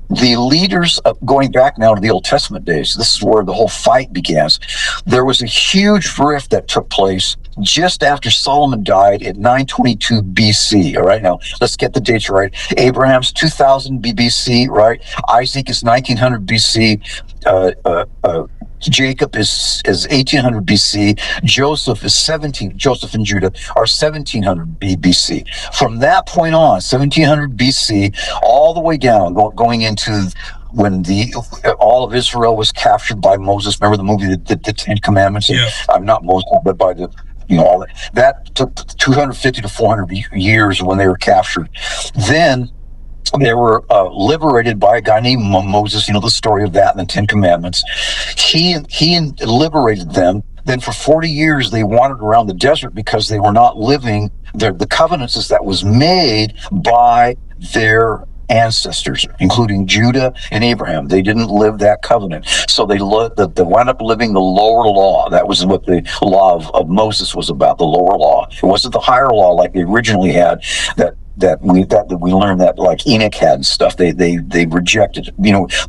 the leaders, going back now to the Old Testament days, this is where the whole fight begins. There was a huge rift that took place just after Solomon died at 922 BC. All right, now let's get the dates right. Abraham's 2000 BC, right? Isaac is 1900 BC. Jacob is 1800 BC. Joseph and Judah are 1700 BC. From that point on, 1700 BC, all the way down, going into when all of Israel was captured by Moses. Remember the movie, the Ten Commandments? Yeah. Not Moses, but by all that took 250 to 400 years when they were captured. Then they were liberated by a guy named Moses. The story of that in the Ten Commandments. He liberated them. Then for 40 years they wandered around the desert because they were not living the covenants that was made by their ancestors, including Judah and Abraham. They didn't live that covenant, so they wound up living the lower law. That was what the law of Moses was about, the lower law. It wasn't the higher law like they originally had, that we learned that like Enoch had and stuff. They rejected it.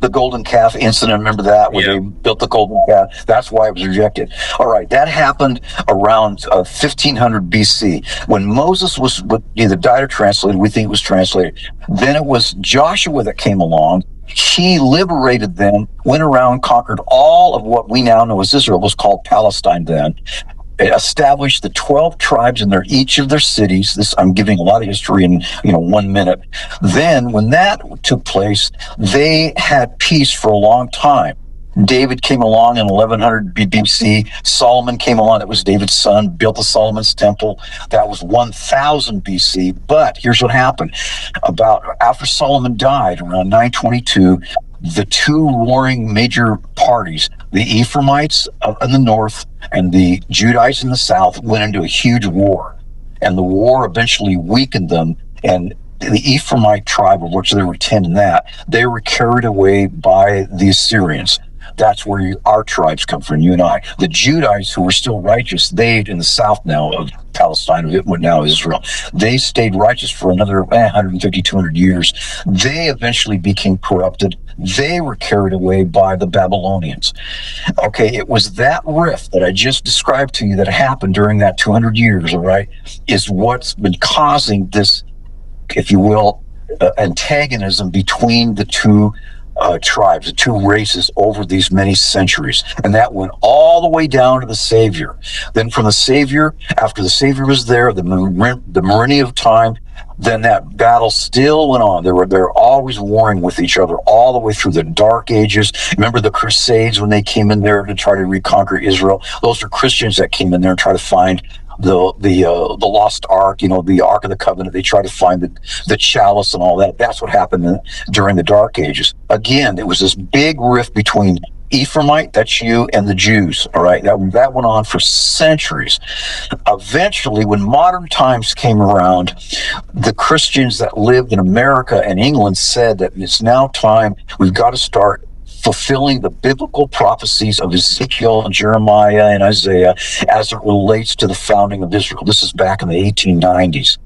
The golden calf incident, remember that, where they built the golden calf? That's why it was rejected. All right, that happened around 1500 BC when Moses was either died or translated. We think it was translated. Then it was Joshua that came along. He liberated them, went around, conquered all of what we now know as Israel. It was called Palestine then. Established the 12 tribes in each of their cities. I'm giving a lot of history in 1 minute. Then when that took place, they had peace for a long time. David came along in 1100 BC. Solomon came along. That was David's son, built the Solomon's temple. That was 1000 BC. But here's what happened. After Solomon died around 922, the two warring major parties, the Ephraimites in the north and the Judites in the south, went into a huge war. And the war eventually weakened them. And the Ephraimite tribe, of which there were 10 in that, they were carried away by the Assyrians. That's where our tribes come from, you and I. The Judites, who were still righteous, they in the south now of Palestine, of what now Israel, they stayed righteous for another 150, 200 years. They eventually became corrupted. They were carried away by the Babylonians. Okay, it was that rift that I just described to you that happened during that 200 years, all right, is what's been causing this, if you will, antagonism between the two tribes, the two races over these many centuries. And that went all the way down to the Savior. Then from the Savior, after the Savior was there, the millennium of time, then that battle still went on. They're always warring with each other all the way through the Dark Ages. Remember the Crusades when they came in there to try to reconquer Israel? Those are Christians that came in there and tried to find the lost ark, the Ark of the Covenant. They try to find the chalice and all that. That's what happened during the Dark Ages. Again, it was this big rift between Ephraimite, that's you, and the Jews. All right, that went on for centuries. Eventually, when modern times came around, the Christians that lived in America and England said that it's now time. We've got to start fulfilling the biblical prophecies of Ezekiel and Jeremiah and Isaiah as it relates to the founding of Israel. This is back in the 1890s.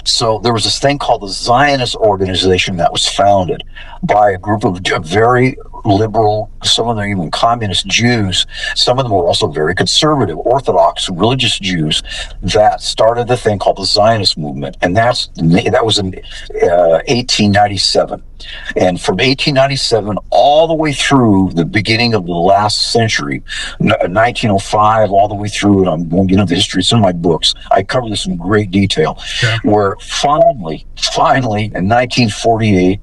So there was this thing called the Zionist organization that was founded by a group of very liberal, some of them even communist Jews. Some of them were also very conservative, Orthodox, religious Jews that started the thing called the Zionist movement. And that was in 1897. And from 1897 all the way through the beginning of the last century, 1905, all the way through, and I'm going to get into the history, it's in my books. I cover this in great detail, where finally, in 1948,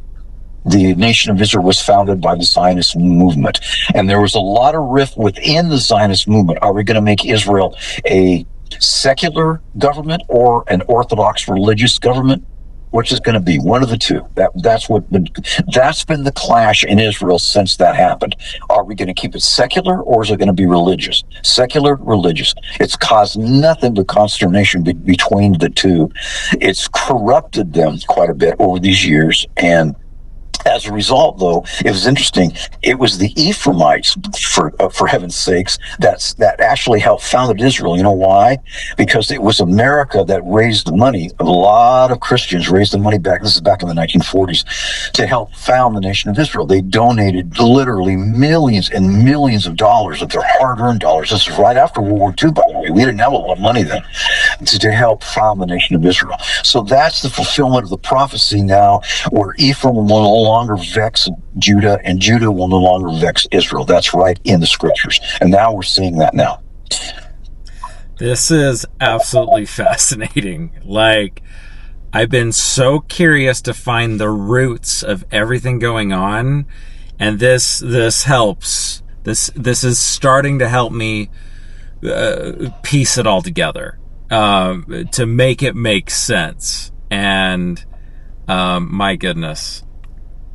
the nation of Israel was founded by the Zionist movement. And there was a lot of rift within the Zionist movement. Are we going to make Israel a secular government or an Orthodox religious government? Which is going to be one of the two. That's been the clash in Israel since that happened. Are we going to keep it secular or is it going to be religious? Secular, religious. It's caused nothing but consternation between the two. It's corrupted them quite a bit over these years, and as a result, though, it was interesting. It was the Ephraimites, for heaven's sakes, that actually helped founded Israel. You know why? Because it was America that raised the money. A lot of Christians raised the money back. This is back in the 1940s to help found the nation of Israel. They donated literally millions and millions of dollars of their hard-earned dollars. This is right after World War II, by the way. We didn't have a lot of money then to help found the nation of Israel. So that's the fulfillment of the prophecy now, where Ephraim will no longer vex Judah, and Judah will no longer vex Israel. That's right in the scriptures. And now we're seeing that now. This is absolutely fascinating. Like, I've been so curious to find the roots of everything going on, and this helps. This is starting to help me piece it all together, to make it make sense. And my goodness.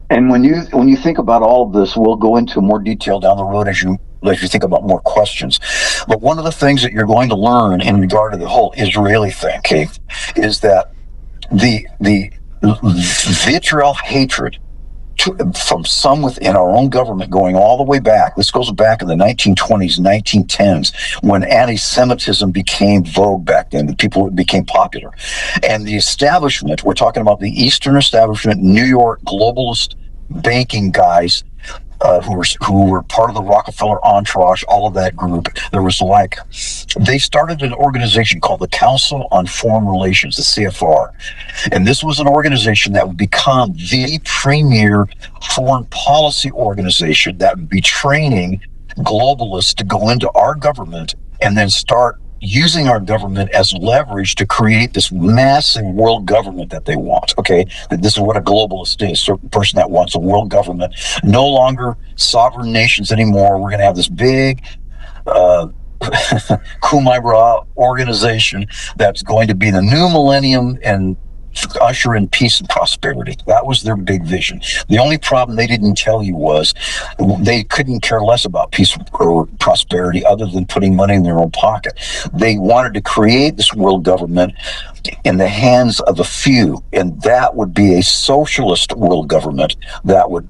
And when you think about all of this, we'll go into more detail down the road as you think about more questions. But one of the things that you're going to learn in regard to the whole Israeli thing, okay, is that the vitriol hatred from some within our own government going all the way back. This goes back in the 1920s, 1910s, when anti-Semitism became vogue back then. The people became popular. And the establishment, we're talking about the Eastern establishment, New York globalist banking guys, who were part of the Rockefeller entourage, all of that group. They started an organization called the Council on Foreign Relations, the CFR. And this was an organization that would become the premier foreign policy organization that would be training globalists to go into our government and then start using our government as leverage to create this massive world government that they want. Okay, this is what a globalist is, a person that wants a world government, no longer sovereign nations anymore. We're going to have this big Kumaira organization that's going to be the new millennium and usher in peace and prosperity. That was their big vision. The only problem they didn't tell you was they couldn't care less about peace or prosperity other than putting money in their own pocket. They wanted to create this world government in the hands of a few, and that would be a socialist world government that would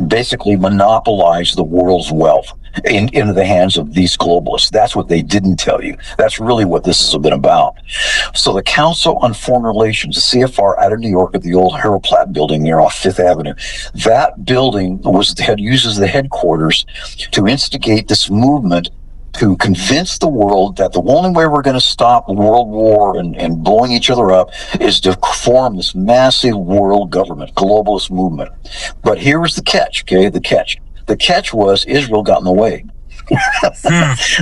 basically monopolize the world's wealth into the hands of these globalists. That's what they didn't tell you. That's really what this has been about. So the Council on Foreign Relations, the CFR out of New York at the old Harold Platt building there off Fifth Avenue, that building uses the headquarters to instigate this movement to convince the world that the only way we're going to stop world war and blowing each other up is to form this massive world government, globalist movement. But here was the catch, okay? The catch was Israel got in the way.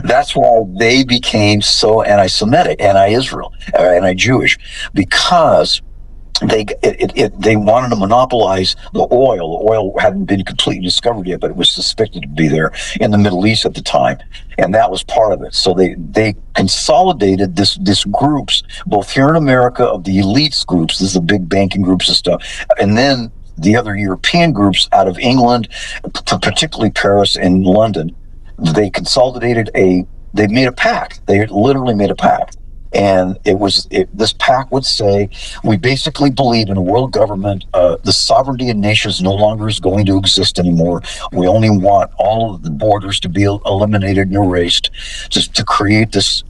That's why they became so anti-Semitic, anti-Israel, anti-Jewish, because they wanted to monopolize the oil. The oil hadn't been completely discovered yet, but it was suspected to be there in the Middle East at the time, and that was part of it. So they consolidated this groups, both here in America, of the elites groups. This is the big banking groups and stuff, and then the other European groups out of England, particularly Paris and London. They consolidated they made a pact. They literally made a pact. And this pact would say, we basically believe in a world government. The sovereignty of nations no longer is going to exist anymore. We only want all of the borders to be eliminated and erased, just to create this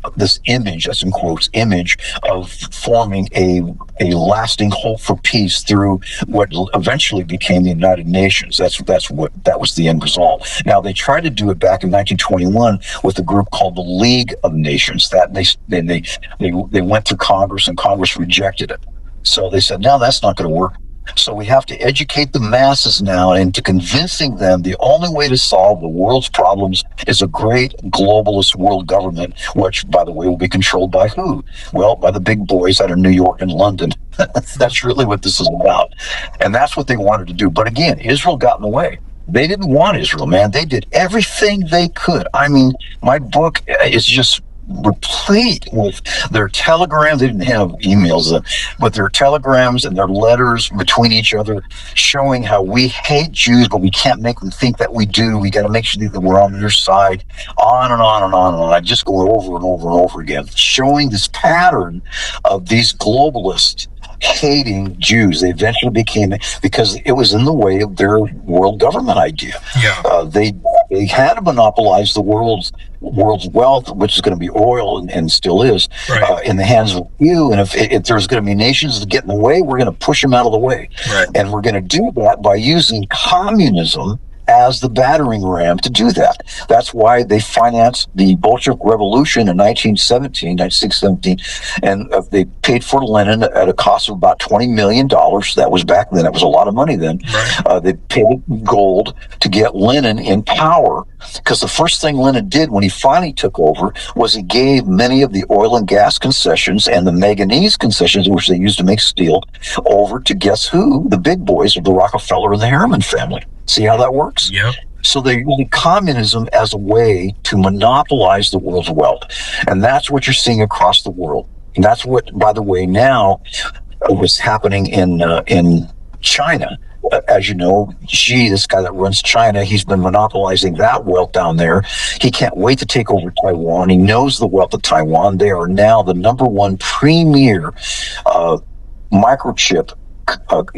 image, that's in quotes, image of forming a lasting hope for peace through what eventually became the United Nations. That was the end result. Now, they tried to do it back in 1921 with a group called the League of Nations. That they went through Congress, and Congress rejected it. So they said, no, that's not going to work. So we have to educate the masses now into convincing them the only way to solve the world's problems is a great globalist world government, which, by the way, will be controlled by who? Well, by the big boys out of New York and London. That's really what this is about. And that's what they wanted to do. But again, Israel got in the way. They didn't want Israel, man. They did everything they could. I mean, my book is just replete with their telegrams. They didn't have emails, but their telegrams and their letters between each other showing how we hate Jews, but we can't make them think that we do. We got to make sure that we're on their side, on and on and on and on. I just go over and over and over again, showing this pattern of these globalists hating Jews. They eventually became, because it was in the way of their world government idea. Yeah. They had to monopolize the world's wealth, which is going to be oil and still is, right, in the hands of you. And if there's going to be nations that get in the way, we're going to push them out of the way. right. And we're going to do that by using communism as the battering ram to do that. That's why they financed the Bolshevik Revolution in 1917, and they paid for Lenin at a cost of about $20 million. That was back then. That was a lot of money then. Right. They paid gold to get Lenin in power, because the first thing Lenin did when he finally took over was he gave many of the oil and gas concessions and the manganese concessions, which they used to make steel, over to guess who? The big boys of the Rockefeller and the Harriman family. See how that works? Yep. So they use communism as a way to monopolize the world's wealth. And that's what you're seeing across the world. And that's what, by the way, now was happening in China. As you know, Xi, this guy that runs China, he's been monopolizing that wealth down there. He can't wait to take over Taiwan. He knows the wealth of Taiwan. They are now the number one premier microchip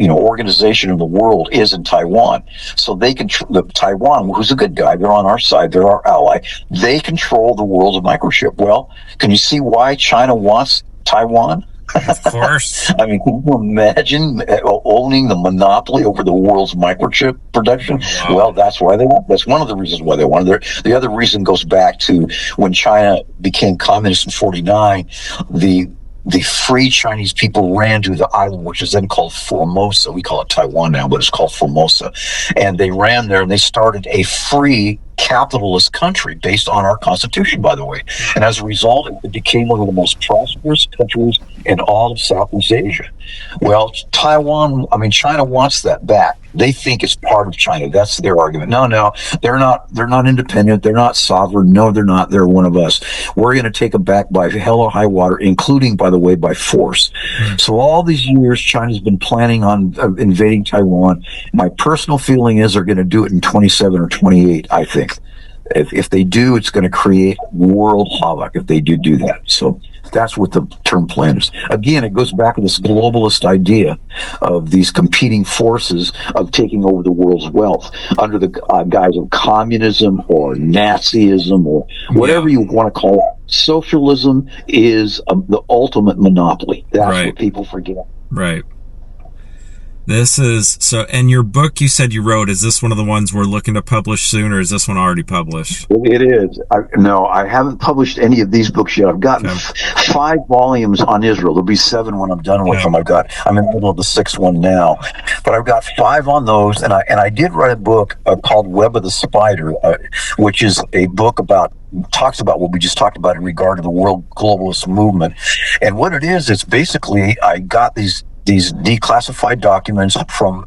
organization in the world is in Taiwan. So they control Taiwan, who's a good guy. They're on our side. They're our ally. They control the world's microchip. Well, can you see why China wants Taiwan? Of course. I mean, can you imagine owning the monopoly over the world's microchip production? Wow. Well, that's why that's one of the reasons why they wanted it. The other reason goes back to when China became communist in 1949. The free Chinese people ran to the island, which is then called Formosa. We call it Taiwan now, but it's called Formosa. And they ran there and they started a free capitalist country based on our Constitution, by the way. And as a result, it became one of the most prosperous countries in all of Southeast Asia. Well, China wants that back. They think it's part of China. That's their argument. No, they're not independent. They're not sovereign. No, they're not. They're one of us. We're going to take them back by hell or high water, including, by the way, by force. So all these years, China's been planning on invading Taiwan. My personal feeling is they're going to do it in 27 or 28, I think. If they do, it's going to create world havoc if they do that. So That's what the term plan is. Again, it goes back to this globalist idea of these competing forces of taking over the world's wealth under the guise of communism or Nazism or whatever you want to call it. Socialism is the ultimate monopoly. That's what people forget. Right. This is so, and your book you said you wrote, is this one of the ones we're looking to publish soon, or is this one already published? It is. No, I haven't published any of these books yet. I've gotten 5 volumes on Israel. There'll be 7 when I'm done with them. I'm in the middle of the 6th one now, but I've got 5 on those, and I did write a book called Web of the Spider, which is a book talks about what we just talked about in regard to the world globalist movement. And what it is, it's basically, I got these declassified documents from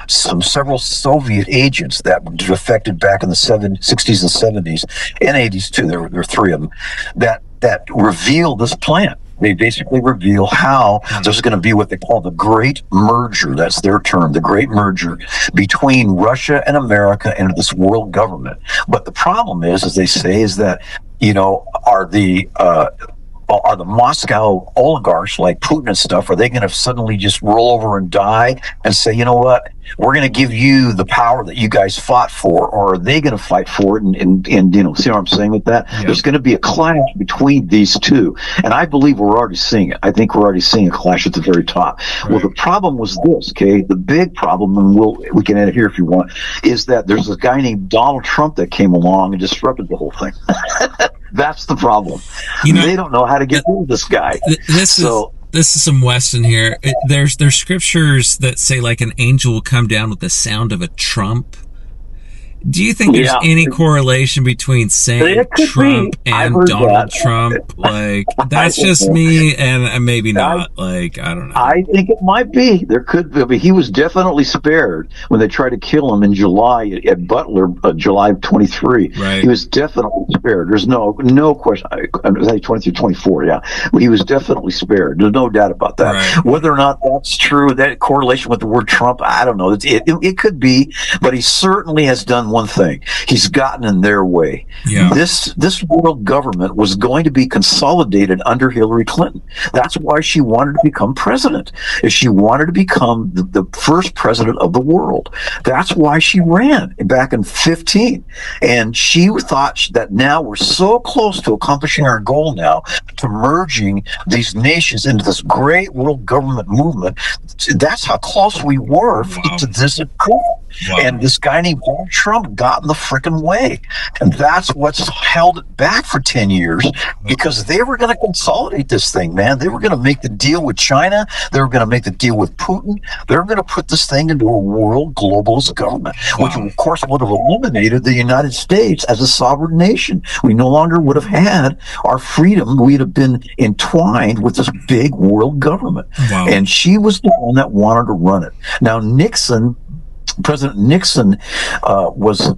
several Soviet agents that were defected back in the 60s and 70s and 80s too. There were 3 of them that reveal this plan. They basically reveal how there's going to be what they call the Great Merger. That's their term, the Great Merger between Russia and America and this world government. But the problem is, as they say, is that, are the Moscow oligarchs like Putin and stuff, are they going to suddenly just roll over and die and say, you know what, we're going to give you the power that you guys fought for? Or are they going to fight for it and see what I'm saying with that? Yeah. There's going to be a clash between these two. And I believe we're already seeing it. I think we're already seeing a clash at the very top. Right. Well, the problem was this, okay? The big problem, and we can end it here if you want, is that there's a guy named Donald Trump that came along and disrupted the whole thing. That's the problem. They don't know how to get rid of this guy. This is some Weston here. There's scriptures that say like an angel will come down with the sound of a trump. Do you think there's any correlation between saying Trump and Donald Trump? Like, that's just me, and maybe not. I don't know. I think it might be. There could be. I mean, he was definitely spared when they tried to kill him in July at Butler, July 23. Right. He was definitely spared. There's no question. I was 23, 24, yeah. He was definitely spared. There's no doubt about that. Right. Whether or not that's true, that correlation with the word Trump, I don't know. It could be, but he certainly has done one thing. He's gotten in their way. Yeah. This world government was going to be consolidated under Hilary Clinton. That's why she wanted to become president. She wanted to become the first president of the world. That's why she ran back in 2015. And she thought that now we're so close to accomplishing our goal now, to merging these nations into this great world government movement. That's how close we were to this goal. Wow. And this guy named Donald Trump got in the frickin' way. And that's what's held it back for 10 years, because they were going to consolidate this thing, man. They were going to make the deal with China. They were going to make the deal with Putin. They were going to put this thing into a world globalist government, which of course would have eliminated the United States as a sovereign nation. We no longer would have had our freedom. We'd have been entwined with this big world government. Wow. And she was the one that wanted to run it. Now, President Nixon was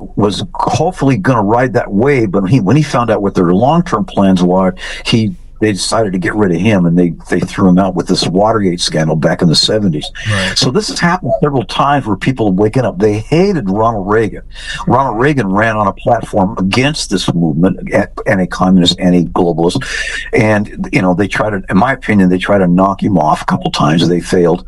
hopefully going to ride that wave, but when he found out what their long-term plans were, they decided to get rid of him, and they threw him out with this Watergate scandal back in the 70s. Right. So this has happened several times where people are waking up. They hated Ronald Reagan. Ronald Reagan ran on a platform against this movement, anti-communist, anti-globalist, and they tried to, in my opinion, knock him off a couple times, and they failed.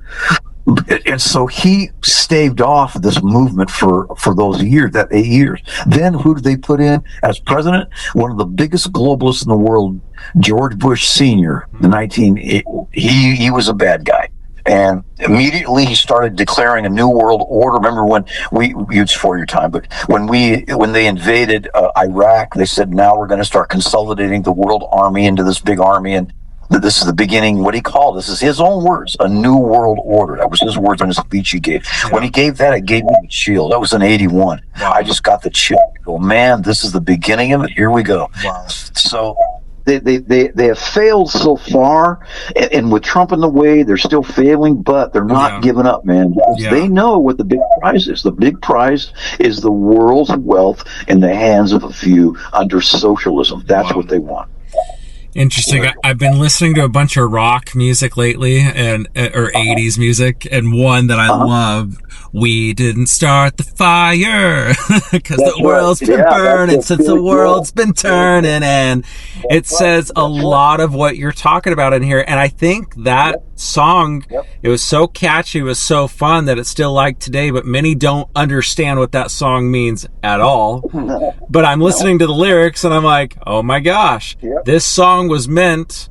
And so he staved off this movement for those years, that 8 years. Then who did they put in as president? One of the biggest globalists in the world, George Bush Sr. He was a bad guy. And immediately he started declaring a new world order. Remember when it's for your time, but when they invaded Iraq, they said, now we're going to start consolidating the world army into this big army, and this is the beginning. What he called, this is his own words, a new world order. That was his words on his speech he gave. Yeah. When he gave that, it gave me the chill. That was in 81. Wow. I just got the chill. Oh man, this is the beginning of it. Here we go. Wow. So they have failed so far, and with Trump in the way, they're still failing, but they're not giving up, man. They know what the big prize is. The big prize is the world's wealth in the hands of a few under socialism. That's what they want. Interesting. I've been listening to a bunch of rock music lately, and or 80s music, and one that I love, "We Didn't Start the Fire," because the world's been burning since the world's been turning, and it says a lot of what you're talking about in here. And I think that song, it was so catchy, it was so fun that it's still liked today, but many don't understand what that song means at all. But I'm listening to the lyrics and I'm like, oh my gosh, this song was meant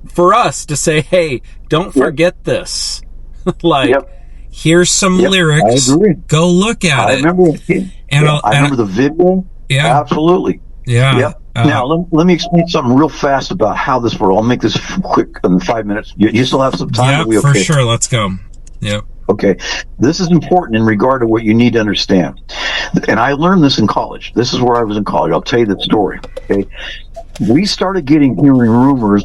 for us to say, hey, don't forget this. Like, here's some lyrics. I agree. Go look at it. I remember the video. Yeah. Absolutely. Yeah. Yep. Now, let me explain something real fast about how this works. I'll make this quick in 5 minutes. You still have some time? Yeah, for sure. Let's go. Yep. Okay. This is important in regard to what you need to understand. And I learned this in college. This is where I was in college. I'll tell you the story. Okay. We started hearing rumors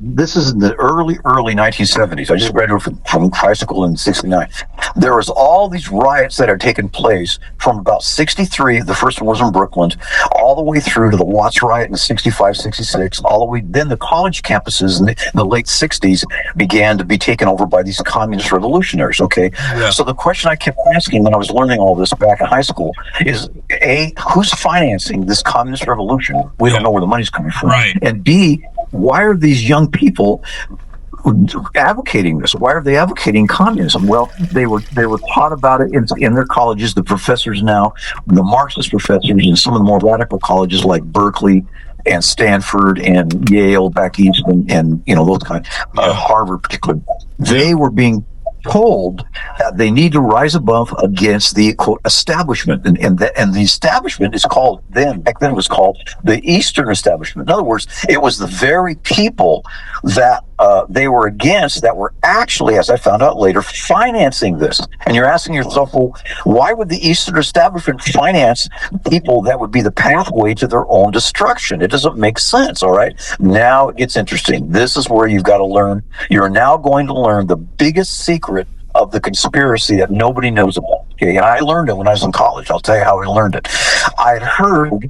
this is in the early 1970s. I just graduated from high school in 69. There was all these riots that had taken place from about 63, the first one was in Brooklyn, all the way through to the Watts riot in 65, 66, all the way, then the college campuses in the late 60s began to be taken over by these communist revolutionaries, okay? Yeah. So the question I kept asking when I was learning all this back in high school is, A, who's financing this communist revolution? We don't know where the money's coming from. Right. And B, why are these young people advocating this? Why are they advocating communism? Well, they were taught about it in their colleges. The professors now, the Marxist professors in some of the more radical colleges like Berkeley and Stanford and Yale back east, and those kind, Harvard particularly, they were being told that they need to rise above against the quote establishment, and the establishment is called back then it was called the Eastern establishment. In other words, it was the very people that they were against that were actually, as I found out later, financing this. And you're asking yourself, well, why would the Eastern establishment finance people that would be the pathway to their own destruction? It doesn't make sense. All right, now it gets interesting. This is where you've got to learn. You're now going to learn the biggest secret of the conspiracy that nobody knows about. Okay, and I learned it when I was in college. I'll tell you how I learned it. I'd heard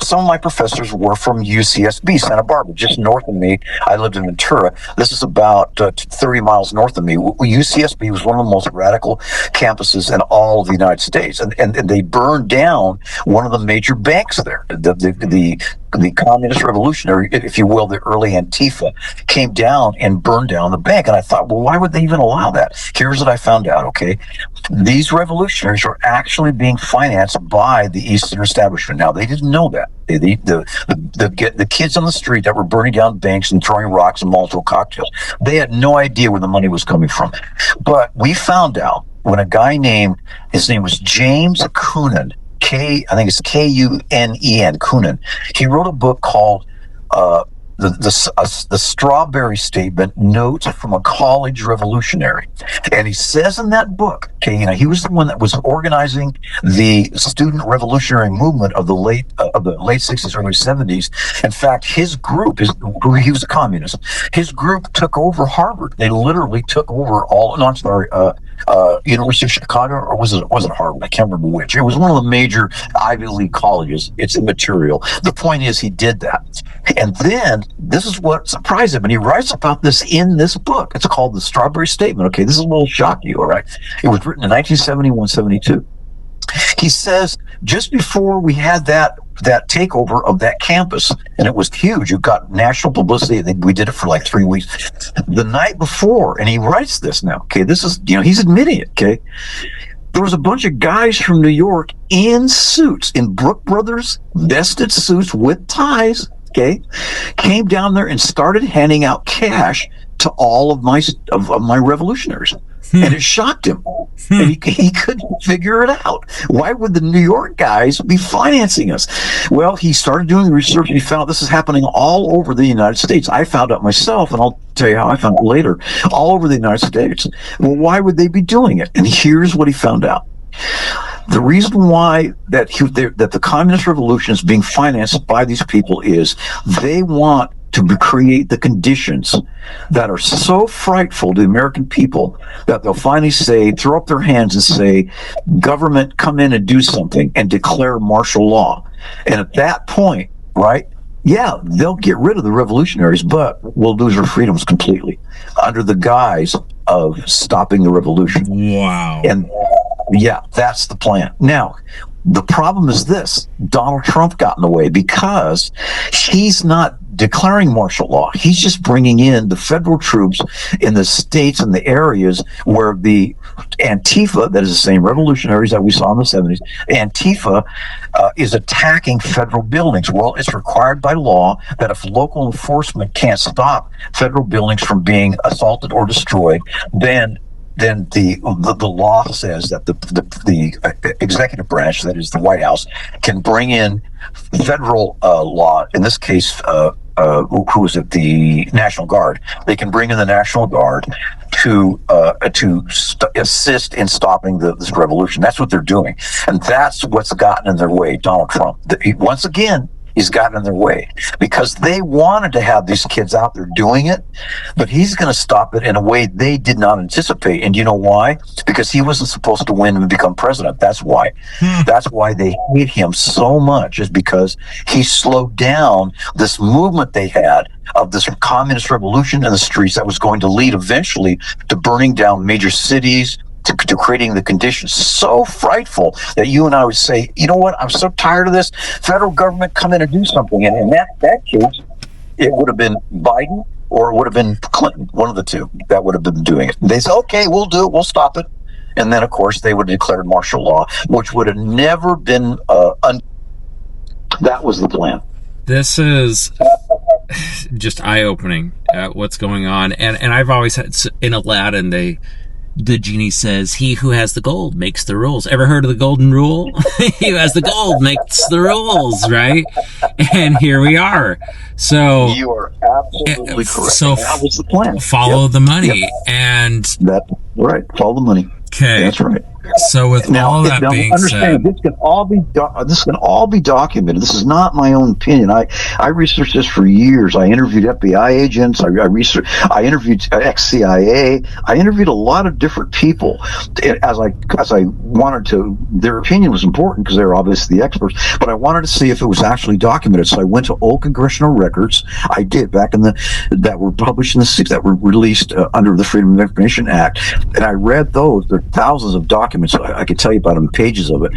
some of my professors were from UCSB, Santa Barbara, just north of me. I lived in Ventura. This is about 30 miles north of me. UCSB was one of the most radical campuses in all of the United States, and they burned down one of the major banks there. The communist revolutionary, if you will, the early Antifa, came down and burned down the bank. And I thought, well, why would they even allow that? Here's what I found out, okay? These revolutionaries are actually being financed by the Eastern establishment. Now, they didn't know that. The kids on the street that were burning down banks and throwing rocks and Molotov cocktails, they had no idea where the money was coming from. But we found out when a guy his name was James Coonan, I think it's Kunen, Coonan. He wrote a book called the Strawberry Statement: Notes from a College Revolutionary. And he says in that book, he was the one that was organizing the student revolutionary movement of the late 60s, early 70s. In fact, his group, he was a communist. His group took over Harvard. They literally took over University of Chicago, or was it Harvard? I can't remember which. It was one of the major Ivy League colleges. It's immaterial. The point is, he did that. And then, this is what surprised him, and he writes about this in this book. It's called The Strawberry Statement. Okay, this is a little shock you, all right? It was written in 1971, 72. He says, just before we had that takeover of that campus, and it was huge. It got national publicity. I think we did it for like 3 weeks. The night before, and he writes this now, okay, this is, he's admitting it, okay? There was a bunch of guys from New York in suits, in Brook Brothers vested suits with ties, okay, came down there and started handing out cash to all of my revolutionaries. And it shocked him. And he couldn't figure it out. Why would the New York guys be financing us? Well, he started doing research and he found this is happening all over the United States. I found out myself, and I'll tell you how I found it later, all over the United States. Well, why would they be doing it? And here's what he found out. The reason why that the communist revolution is being financed by these people is they want to create the conditions that are so frightful to the American people that they'll finally throw up their hands and say, government, come in and do something, and declare martial law. And at that point, right, Yeah, they'll get rid of the revolutionaries, but we'll lose our freedoms completely under the guise of stopping the revolution. Wow. And yeah, that's the plan. Now, the problem is this: Donald Trump got in the way because he's not declaring martial law. He's just bringing in the federal troops in the states and the areas where the Antifa, that is the same revolutionaries that we saw in the 70s, Antifa is attacking federal buildings. Well, it's required by law that if local enforcement can't stop federal buildings from being assaulted or destroyed, then the law says that the executive branch, that is the White House, can bring in federal law. In this case, who is it? The National Guard. They can bring in the National Guard to assist in stopping this revolution. That's what they're doing, and that's what's gotten in their way. Donald Trump, once again, he's gotten in their way because they wanted to have these kids out there doing it, but he's going to stop it in a way they did not anticipate. And you know why? Because he wasn't supposed to win and become president. That's why. That's why they hate him so much, is because he slowed down this movement they had of this communist revolution in the streets that was going to lead eventually to burning down major cities, to creating the conditions so frightful that you and I would say, you know what, I'm so tired of this. Federal government, come in and do something. And in that case, it would have been Biden or it would have been Clinton, one of the two that would have been doing it. They said, okay, we'll do it, we'll stop it. And then, of course, they would have declared martial law, which would have never been that was the plan. This is just eye-opening at what's going on. And I've always had, in Aladdin, the genie says, he who has the gold makes the rules. Ever heard of the golden rule? He who has the gold makes the rules, right? And here we are. So you are absolutely correct. So that was the plan. Follow the money. And that's right. Follow the money. Okay. That's right. So with all that being said, this can all be documented. This is not my own opinion. I researched this for years. I interviewed FBI agents. I interviewed ex-CIA. I interviewed a lot of different people as I wanted to. Their opinion was important because they're obviously the experts. But I wanted to see if it was actually documented. So I went to old congressional records. I did back that were published in the 60s, that were released under the Freedom of Information Act, and I read those. There are thousands of documents. I could tell you about them, pages of it.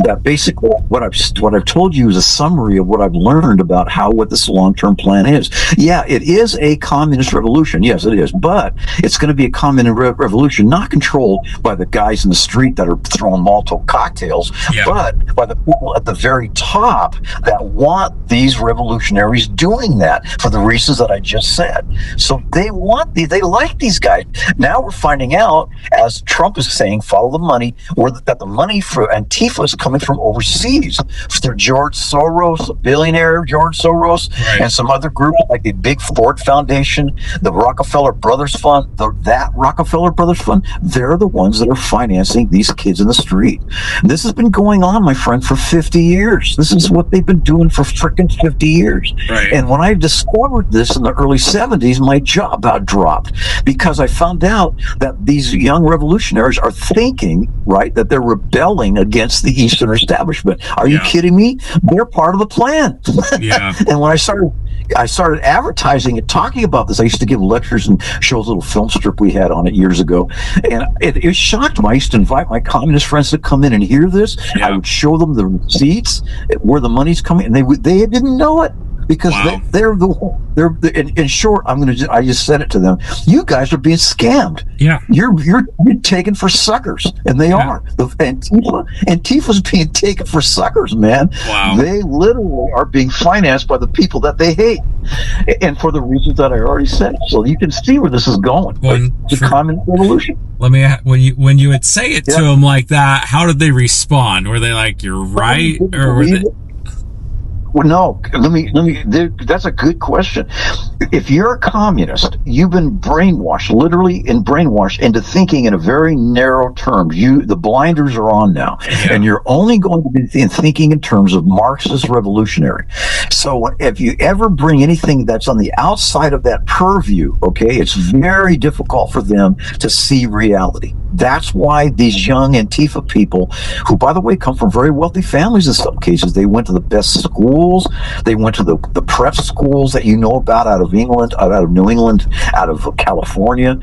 That basically what I've told you is a summary of what I've learned about what this long-term plan is. Yeah, it is a communist revolution. Yes, it is, but it's going to be a communist revolution, not controlled by the guys in the street that are throwing Molotov cocktails, but by the people at the very top that want these revolutionaries doing that for the reasons that I just said. So they like these guys. Now we're finding out, as Trump is saying, follow the money, that the money for Antifa is coming from overseas. Through George Soros, billionaire George Soros, and some other groups like the Big Ford Foundation, the Rockefeller Brothers Fund, that Rockefeller Brothers Fund, they're the ones that are financing these kids in the street. This has been going on, my friend, for 50 years. This is what they've been doing for freaking 50 years. Right. And when I discovered this in the early 70s, my jaw about dropped because I found out that these young revolutionaries are thinking, right, that they're rebelling against the Eastern establishment. Are you kidding me? They're part of the plan. Yeah. And when I started advertising and talking about this, I used to give lectures and shows, a little film strip we had on it years ago, and it shocked me. I used to invite my communist friends to come in and hear this. I would show them the receipts where the money's coming, and they didn't know it. Because they're in short, I just said it to them. You guys are being scammed. Yeah, you're taken for suckers, and they are. The Antifa's being taken for suckers, man. Wow. They literally are being financed by the people that they hate, and for the reasons that I already said. So you can see where this is going. It's a communist revolution. Let me. When you would say it to them like that, how did they respond? Were they like, "You're right," or were they? Well, no. That's a good question. If you're a communist, you've been brainwashed, literally brainwashed into thinking in a very narrow terms. The blinders are on now, and you're only going to be thinking in terms of Marxist revolutionary. So if you ever bring anything that's on the outside of that purview, okay, it's very difficult for them to see reality. That's why these young Antifa people, who, by the way, come from very wealthy families in some cases, they went to the best schools, schools. They went to the prep schools that you know about out of England, out of New England, out of California.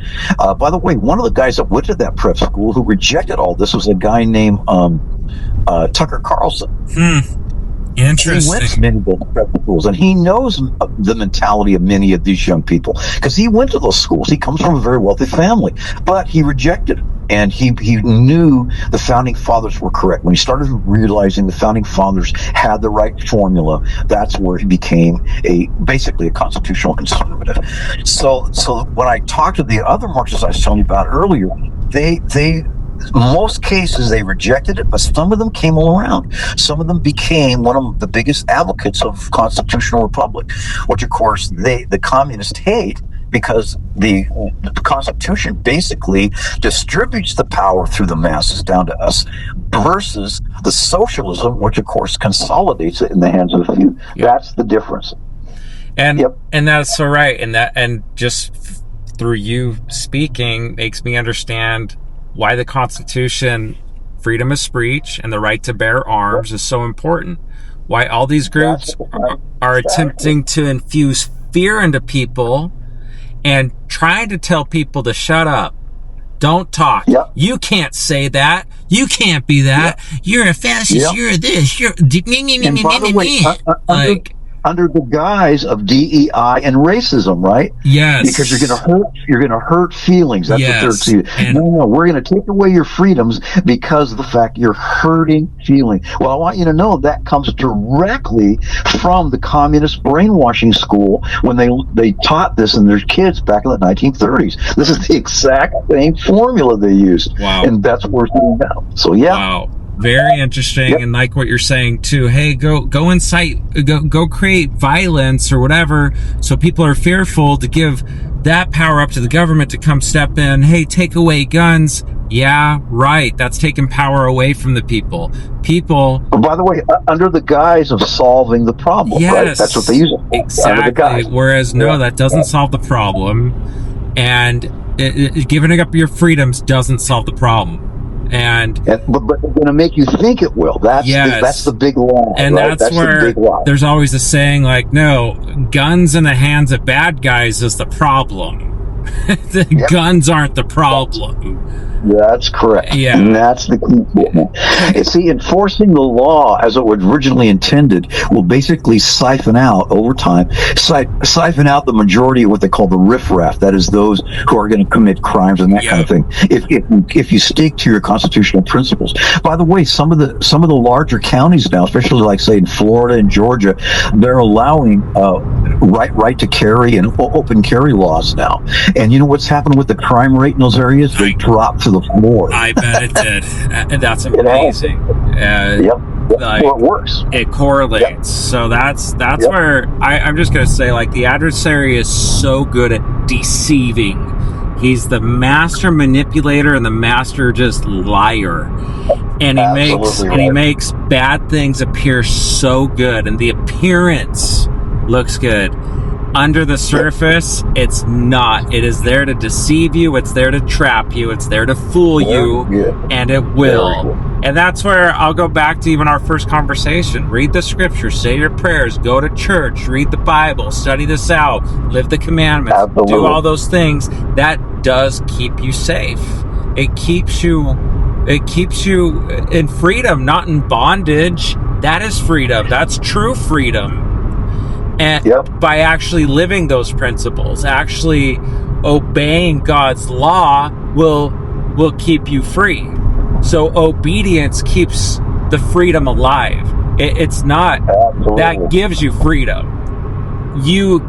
By the way, one of the guys that went to that prep school who rejected all this was a guy named Tucker Carlson. Interesting. He went to many of those prep schools, and he knows the mentality of many of these young people because he went to those schools. He comes from a very wealthy family, but he rejected it. And he knew the founding fathers were correct. When he started realizing the founding fathers had the right formula, that's where he became basically a constitutional conservative. So when I talked to the other Marxists I was telling you about earlier, they most cases they rejected it, but some of them came around. Some of them became one of the biggest advocates of constitutional republic, which of course the communists hate, because the Constitution basically distributes the power through the masses down to us, versus the socialism, which of course consolidates it in the hands of the few. Yep. That's the difference. And that's so right. And just through you speaking makes me understand why the Constitution, freedom of speech and the right to bear arms is so important. Why all these groups are attempting to infuse fear into people and trying to tell people to shut up, don't talk. Yep. You can't say that. You can't be that. Yep. You're a fascist. Yep. You're this. You're and by the way, under the guise of DEI and racism, right? Yes. Because you're gonna hurt feelings. That's what they're saying. No, we're gonna take away your freedoms because of the fact you're hurting feelings. Well, I want you to know that comes directly from the communist brainwashing school when they taught this in their kids back in the 1930s. This is the exact same formula they used. Wow. And that's what we're doing now. So yeah. Wow. Very interesting. Yep. And like what you're saying too, hey, go incite, go create violence or whatever, so people are fearful, to give that power up to the government to come step in. Hey, take away guns. Yeah, right. That's taking power away from the people. By the way, under the guise of solving the problem, yes, right? That's what they use it for. Exactly. Whereas no, that doesn't solve the problem, and giving up your freedoms doesn't solve the problem. But they're going to make you think it will. That's the big lie. And right? that's where the big lie. There's always a saying like, no, guns in the hands of bad guys is the problem. Guns aren't the problem. That's correct. Yeah. And that's the key. See, enforcing the law as it was originally intended will basically siphon out, over time, siphon out the majority of what they call the riffraff. That is those who are going to commit crimes and that kind of thing. If you stick to your constitutional principles. By the way, some of the larger counties now, especially like say in Florida and Georgia, they're allowing right to carry and open carry laws now. And you know what's happened with the crime rate in those areas? They dropped to the floor. I bet it did. And that's amazing. Like, well, it works. It correlates. Yep. So that's where I'm just going to say, like, the adversary is so good at deceiving. He's the master manipulator and the master just liar. And he makes bad things appear so good, and the appearance looks good. Under the surface, it's not. It is there to deceive you. It's there to trap you. It's there to fool you, and it will. And that's where I'll go back to even our first conversation. Read the scripture, say your prayers, go to church, read the Bible, study this out, live the commandments, do all those things. That does keep you safe. It keeps you in freedom, not in bondage. That is freedom. That's true freedom. And by actually living those principles, actually obeying God's law will keep you free. So obedience keeps the freedom alive. It's not that gives you freedom. You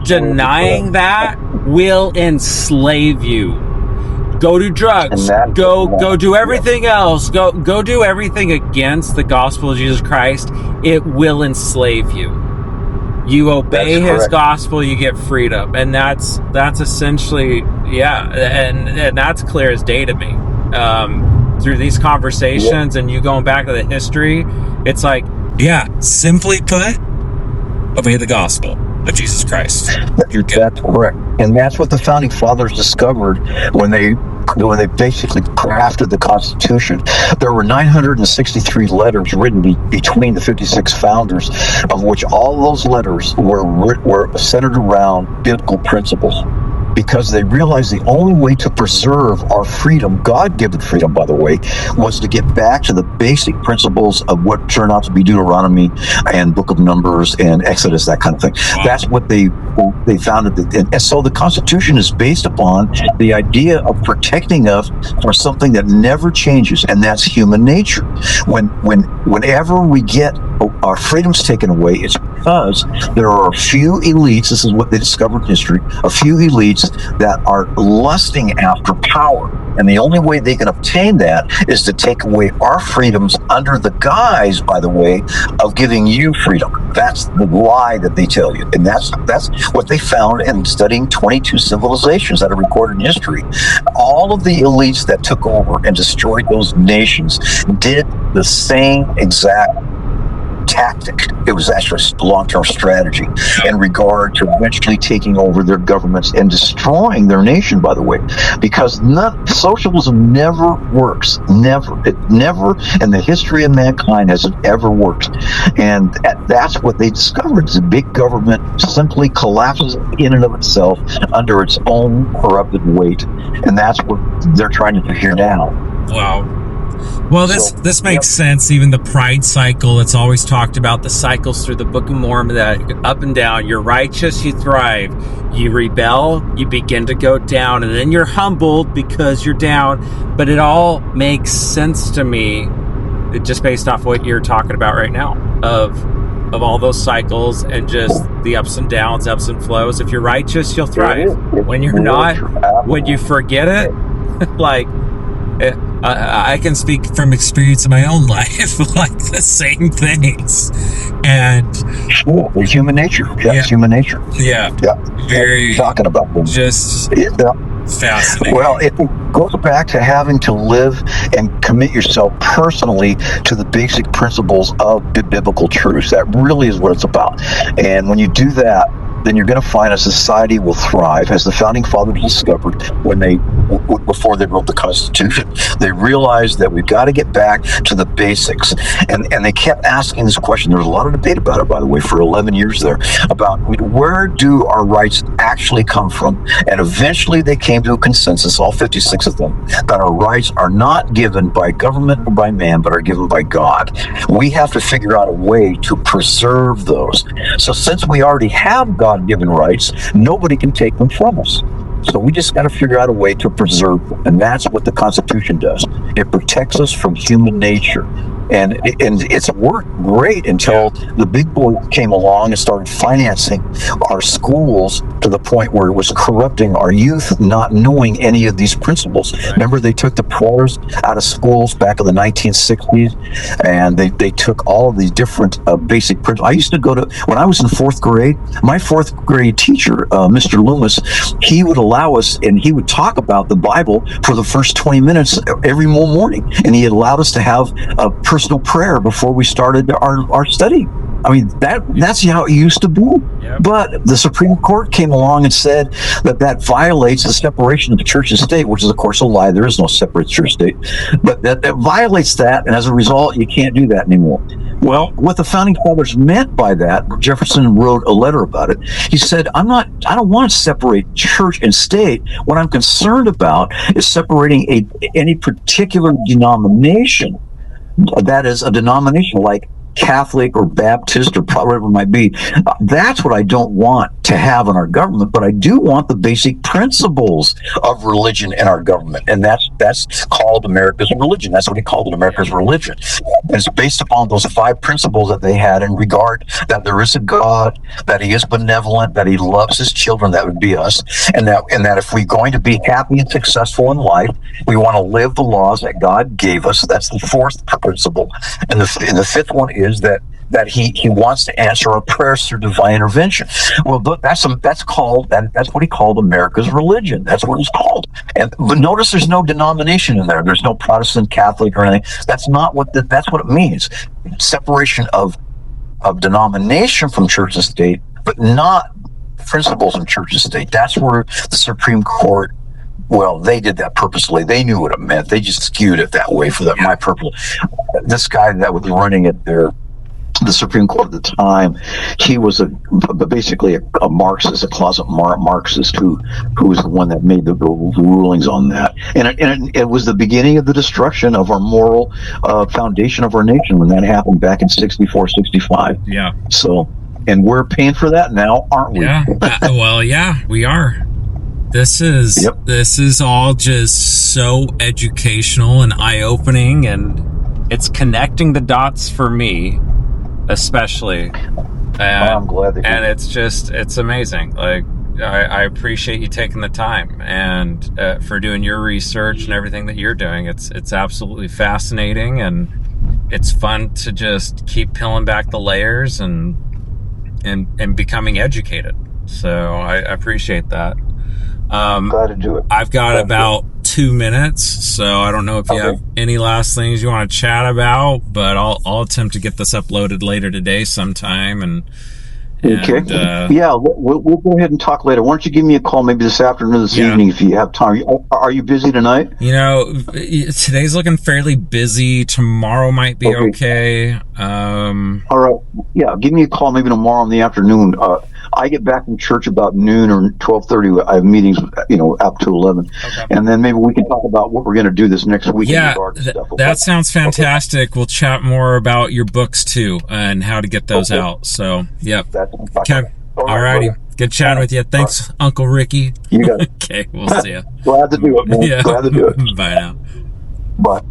denying that will enslave you. Go do drugs. Go do everything else. Go do everything against the gospel of Jesus Christ. It will enslave you. You obey his gospel, you get freedom. And that's essentially, and that's clear as day to me. Through these conversations and you going back to the history, it's like, simply put, obey the gospel of Jesus Christ. You're good. That's correct. And that's what the founding fathers discovered when they they basically crafted the Constitution, there were 963 letters written between the 56 founders, of which all those letters were centered around biblical principles. Because they realized the only way to preserve our freedom, God-given freedom, by the way, was to get back to the basic principles of what turned out to be Deuteronomy and Book of Numbers and Exodus, that kind of thing. That's what they founded. And so the Constitution is based upon the idea of protecting us from something that never changes, and that's human nature. Whenever we get our freedoms taken away, it's because there are a few elites, this is what they discovered in history, a few elites that are lusting after power. And the only way they can obtain that is to take away our freedoms under the guise, by the way, of giving you freedom. That's the lie that they tell you. And that's what they found in studying 22 civilizations that are recorded in history. All of the elites that took over and destroyed those nations did the same exact tactic. It was actually a long-term strategy in regard to eventually taking over their governments and destroying their nation, by the way, because socialism never works. Never in the history of mankind has it ever worked. And that's what they discovered. The big government simply collapses in and of itself under its own corrupted weight. And that's what they're trying to do here now. Wow. Well, this makes sense. Even the pride cycle, it's always talked about the cycles through the Book of Mormon, that up and down. You're righteous, you thrive. You rebel, you begin to go down, and then you're humbled because you're down. But it all makes sense to me, just based off what you're talking about right now, of all those cycles and just the ups and downs, ebbs and flows. If you're righteous, you'll thrive. When you're not, when you forget it, like... I can speak from experience in my own life, like the same things. And human nature. Yeah, human nature. Yeah. Very talking about them. Just fascinating. Well, it goes back to having to live and commit yourself personally to the basic principles of biblical truths. That really is what it's about. And when you do that, then you're going to find a society will thrive, as the founding fathers discovered before they wrote the Constitution. They realized that we've got to get back to the basics, and they kept asking this question. There was a lot of debate about it, by the way, for 11 years there, about where do our rights actually come from. And eventually they came to a consensus, all 56 of them, that our rights are not given by government or by man, but are given by God. We have to figure out a way to preserve those. So since we already have God-given rights, nobody can take them from us. So we just got to figure out a way to preserve them. And that's what the Constitution does. It protects us from human nature. And it's worked great until the big boy came along and started financing our schools to the point where it was corrupting our youth, not knowing any of these principles. Remember, they took the prayers out of schools back in the 1960s, and they took all of these different basic principles. I used to go to, when I was in fourth grade, my fourth grade teacher, Mr. Loomis, he would allow us, and he would talk about the Bible for the first 20 minutes every morning. And he allowed us to have a personal prayer before we started our study. I mean, that's how it used to be. Yep. But the Supreme Court came along and said that violates the separation of the church and state, which is, of course, a lie. There is no separate church state. But that violates that, and as a result, you can't do that anymore. Well, what the founding fathers meant by that, Jefferson wrote a letter about it. He said, I don't want to separate church and state. What I'm concerned about is separating any particular denomination. That is a denomination like Catholic or Baptist or whatever it might be. That's what I don't want to have in our government, but I do want the basic principles of religion in our government, and that's called America's religion. That's what he called it, America's religion. And it's based upon those 5 principles that they had in regard that there is a God, that he is benevolent, that he loves his children, that would be us, and that if we're going to be happy and successful in life, we want to live the laws that God gave us. That's the 4th principle. And the 5th one is that he wants to answer our prayers through divine intervention. Well, that's what he called America's religion. That's what it's called. But notice there's no denomination in there. There's no Protestant, Catholic, or anything. That's what it means. Separation of denomination from church and state, but not principles in church and state. That's where the Supreme Court well, they did that purposely. They knew what it meant. They just skewed it that way for that my purpose. This guy that was running it there, the Supreme Court at the time, he was basically a Marxist, a closet Marxist who was the one that made the rulings on that. And it was the beginning of the destruction of our moral foundation of our nation when that happened back in 64, 65. Yeah. So, and we're paying for that now, aren't we? Yeah. Well, yeah, we are. This is all just so educational and eye-opening, and it's connecting the dots for me, especially. I'm glad that and it's amazing. Like, I appreciate you taking the time and for doing your research and everything that you're doing. It's absolutely fascinating, and it's fun to just keep peeling back the layers and becoming educated. So I appreciate that. glad to do it. I've got about 2 minutes, so I don't know if you have any last things you want to chat about, but I'll attempt to get this uploaded later today sometime. And Okay. Yeah, we'll go ahead and talk later. Why don't you give me a call maybe this afternoon, this evening, if you have time. Are you busy tonight? You know, today's looking fairly busy. Tomorrow might be okay. All right. Yeah, give me a call maybe tomorrow in the afternoon. I get back from church about noon or 12:30. I have meetings, up to 11. Okay. And then maybe we can talk about what we're going to do this next week. Yeah, stuff, that sounds fantastic. We'll chat more about your books too and how to get those out. So, yep. Okay. All righty. Good chatting with you. Thanks, Uncle Ricky. You got it. Okay, we'll see you. Glad to do it, man. Yeah. Glad to do it. Bye now. Bye.